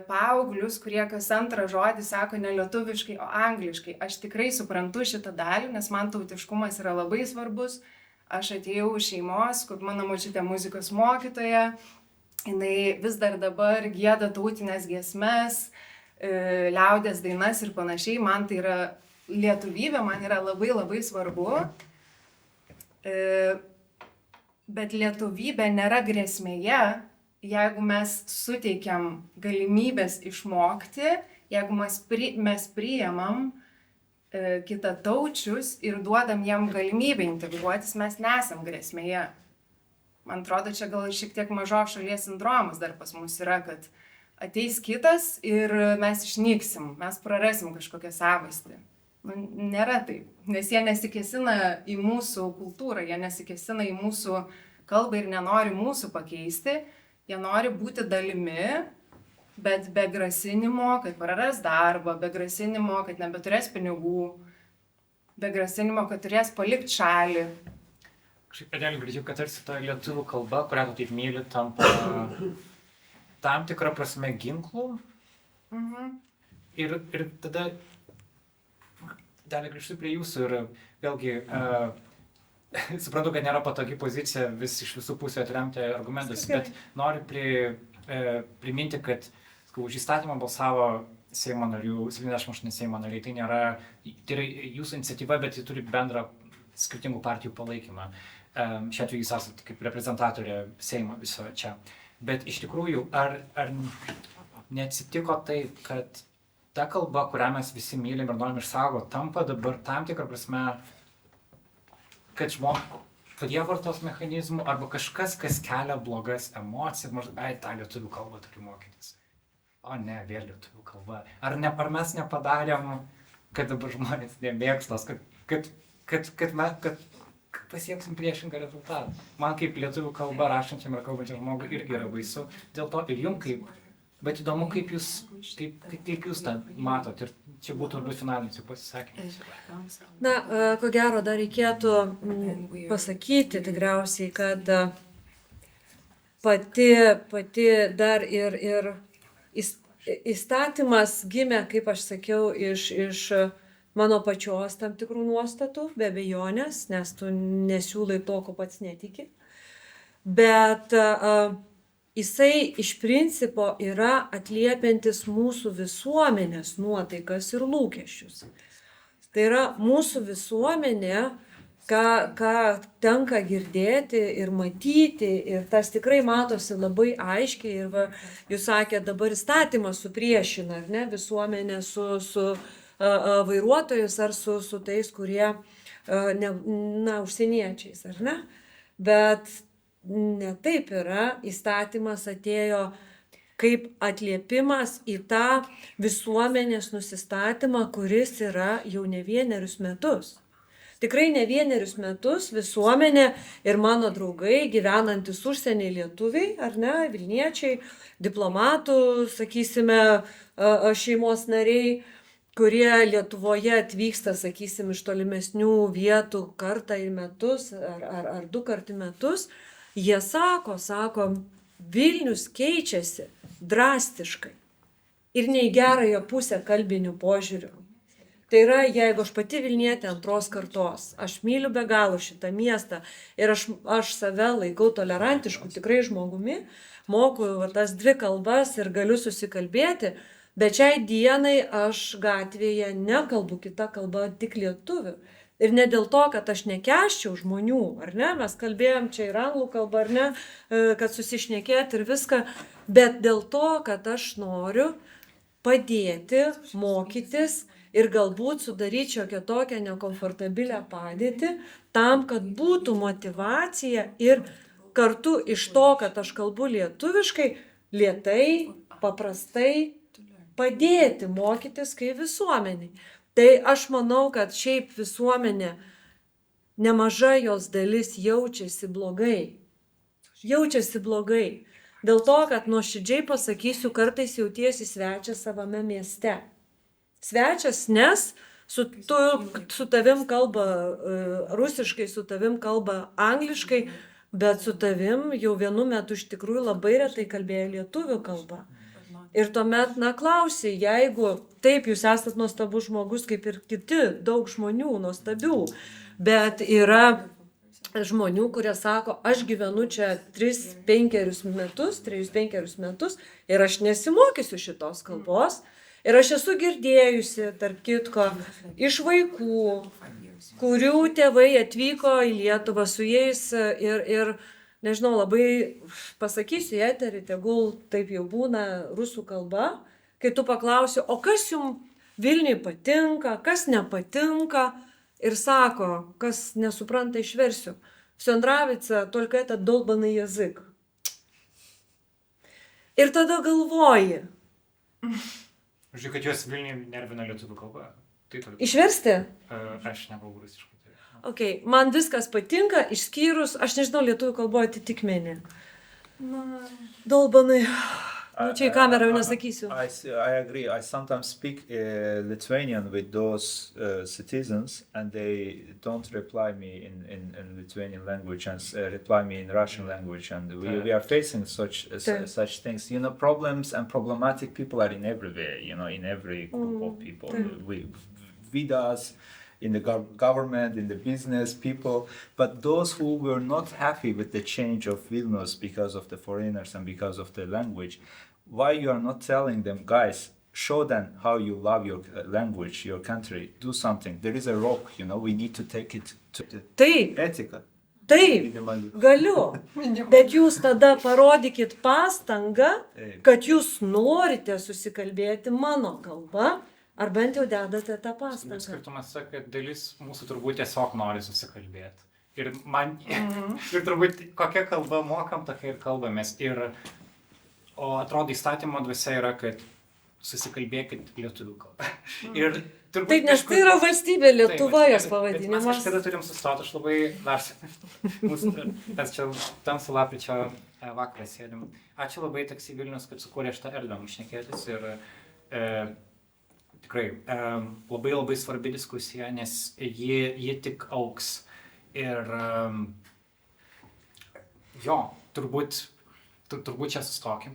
paauglius, kurie kas antrą žodį sako ne lietuviškai, o angliškai. Aš tikrai suprantu šitą dalį, nes man tautiškumas yra labai svarbus. Aš atėjau iš šeimos, kur mano močiutė muzikos mokytoja, jinai vis dar dabar gieda tautinės giesmes, liaudies dainas ir panašiai. Man tai yra lietuvybė, man yra labai labai svarbu. Bet lietuvybė nėra grėsmėje, jeigu mes suteikiam galimybės išmokti, jeigu mes priimam kitataučius ir duodam jam galimybę integruotis, mes nesam grėsmėje. Man atrodo, čia gal šiek tiek mažos šalies sindromas dar pas mus yra, kad ateis kitas ir mes išnyksim, mes prarasim kažkokią savastį. Nėra taip, nes jie nesikėsina į mūsų kultūrą, jie nesikėsina į mūsų kalbą ir nenori mūsų pakeisti, jie nori būti dalimi, bet be grasinimo, kad praras darbą, be grasinimo, kad nebeturės pinigų, be grasinimo, kad turės palikti šalį. Kažkaip pradėliu girdžiu, kad tarsi ta lietuvių kalba, kurią tu taip myli, tampa tam tikrą prasme ginklų. Ir tada dalį grįžtu prie jūsų ir vėlgi suprantu, kad nėra patogi pozicija iš visų pusių atremti argumentus, bet noriu priminti, kad už įstatymą balsavo Seimo narių, 78 Seimo nariai, tai yra jūsų iniciatyva, bet ji turi bendrą skirtingų partijų palaikymą. Šiuo atveju jūs esate kaip reprezentatorė Seimo viso čia. Bet iš tikrųjų, ar neatsitiko taip, kad ta kalba, kurią mes visi mylim ir norim išsaugoti, tampa dabar tam tikrą prasme, kad prievartos mechanizmų arba kažkas, kas kelia blogas emocijas, maždaug, ai, tą lietuvių kalbą turiu mokytis. O ne, vėl lietuvių kalba. Ar mes nepadarėm, kad dabar žmonės nemėgstos, kad pasieksim priešingą rezultatą. Man kaip lietuvių kalba rašančiam ir kalbančiam žmogui irgi yra baisu. Dėl to ir jums kaip. Bet įdomu, kaip jūs tą matot. Ir čia būtų turbūt finalinis jų pasisakymas. Na, ko gero, dar reikėtų pasakyti tikriausiai, kad pati dar ir įstatymas gimė, kaip aš sakiau, iš mano pačios tam tikrų nuostatų, be abejonės, nes tu nesiūlai to, ko pats netiki. Bet jisai iš principo yra atliepiantis mūsų visuomenės nuotaikas ir lūkesčius. Tai yra mūsų visuomenė, ką tenka girdėti ir matyti, ir tas tikrai matosi labai aiškiai. Ir va, jūs sakėte, dabar įstatymas supriešina, ar ne, visuomenė su vairuotojus ar su tais, kurie, užsieniečiais, ar ne? Bet ne taip yra, įstatymas atėjo kaip atliepimas į tą visuomenės nusistatymą, kuris yra jau ne vienerius metus. Tikrai ne vienerius metus visuomenė ir mano draugai, gyvenantis užsienį lietuviai, ar ne, Vilniečiai, diplomatų, sakysime, šeimos nariai, kurie Lietuvoje atvyksta, sakysim, iš tolimesnių vietų kartą į metus ar 2 kartus į metus, jie sako, Vilnius keičiasi drastiškai ir ne į gerąją pusę kalbinių požiūrių. Tai yra, jeigu aš pati Vilnietė 2 kartos, aš myliu be galo šitą miestą ir aš save laikau tolerantišku tikrai žmogumi, moku tas 2 kalbas ir galiu susikalbėti, bet šiai dienai aš gatvėje nekalbu kitą kalbą, tik lietuvių. Ir ne dėl to, kad aš nekęsčiau žmonių, ar ne, mes kalbėjom čia ir anglų kalbą, ar ne, kad susišnekėti ir viską, bet dėl to, kad aš noriu padėti, mokytis ir galbūt sudaryti šiokią tokią nekomfortabilią padėtį, tam, kad būtų motyvacija ir kartu iš to, kad aš kalbu lietuviškai, lėtai, paprastai padėti mokytis kaip visuomeniai. Tai aš manau, kad šiaip visuomenė, nemaža jos dalis jaučiasi blogai. Jaučiasi blogai. Dėl to, kad nuoširdžiai pasakysiu, kartais jautiesi svečias savame mieste. Svečias, nes su tavim kalba rusiškai, su tavim kalba angliškai, bet su tavim jau vienu metu iš tikrųjų labai retai kalbėjo lietuvių kalba. Ir tuomet, klausi, jeigu taip jūs esat nuostabus žmogus, kaip ir kiti, daug žmonių nuostabių, bet yra žmonių, kurie sako, aš gyvenu čia 3-5 metus ir aš nesimokysiu šitos kalbos. Ir aš esu girdėjusi, tarp kitko, iš vaikų, kurių tėvai atvyko į Lietuvą su jais ir nežinau, labai pasakysiu į eterį, tegul taip jau būna rusų kalba, kai tu paklausi, o kas jums Vilniui patinka, kas nepatinka, ir sako, kas nesupranta, išversiu. Все нравится, только этот долбаный язык. Ir tada galvoji. Žiūrėk, kad juos Vilniui nervina lietuvių kalba. Išversti? Aš nekalbu rusiškai. Okay. Man viskas patinka, išskyrus, aš nežinau, lietuvių kalboje atitikmenį. Dolbanai. Čia į kamerą jau nesakysiu. I agree. I sometimes speak Lithuanian with those citizens and they don't reply me in Lithuanian language and reply me in Russian language. And we are facing such things. You know, problems and problematic people are in everywhere, you know, in every group of people. With us, in the government, in the business, people, but those who were not happy with the change of Vilnius because of the foreigners and because of the language, why you are not telling them, guys, show them how you love your language, your country, do something. There is a rock, you know, we need to take it to the ethical. Taip, galiu, bet jūs tada parodykit pastangą, kad jūs norite susikalbėti mano kalba, ar bent jau dedate tą pastangą. Skirtumas, kad dalis mūsų turbūt tiesiog nori susikalbėti. Ir man, ir turbūt kokią kalbą mokam, tokia ir kalbamės. O atrodo įstatymo dvasia yra, kad susikalbėkit lietuvių kalbą. Ir turbūt Taip, nes tai yra valstybė Lietuva, jos Mes pavadinimas. kažkada turim sustoti, aš labai dar, mes čia tamsų lapkričio vakarą sėdim. Ačiū labai Taksi Vilnius, kad sukūrė šitą erdvę mums šnekėtis ir tikrai labai labai svarbi diskusija, nes ji tik augs. Ir jo, turbūt čia sustokim.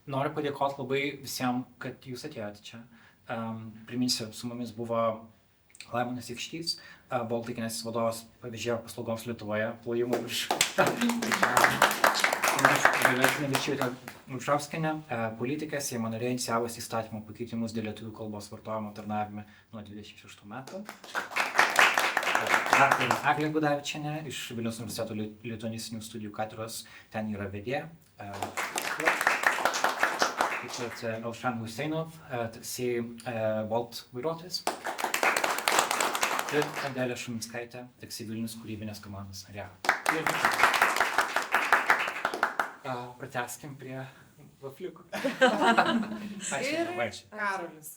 Noriu padėkoti labai visiems, kad jūs atėjote čia. Priminsiu, su mumis buvo Laimonas Ikštys, Baltikinės vadovas pavėžėjo paslaugoms Lietuvoje, plojimų už Nevičiūtė Mušavskienė, politikė, Seimo narė, inicijavus įstatymo pakeitimus dėl lietuvių kalbos vartojimo tarnavime nuo 26 metų. Aglė Gudavičienė iš Vilniaus universiteto lituanistinių studijų katedros, ten yra vedėja. Taip pat Elšan Huseinov, Taksi Bolt vairuotojas. Ir Adelė Šuminskaitė, Taksi Vilnius kūrybinės komandos narė. Pratęskim prie vafliukų. Ačiū. Ir Karolis.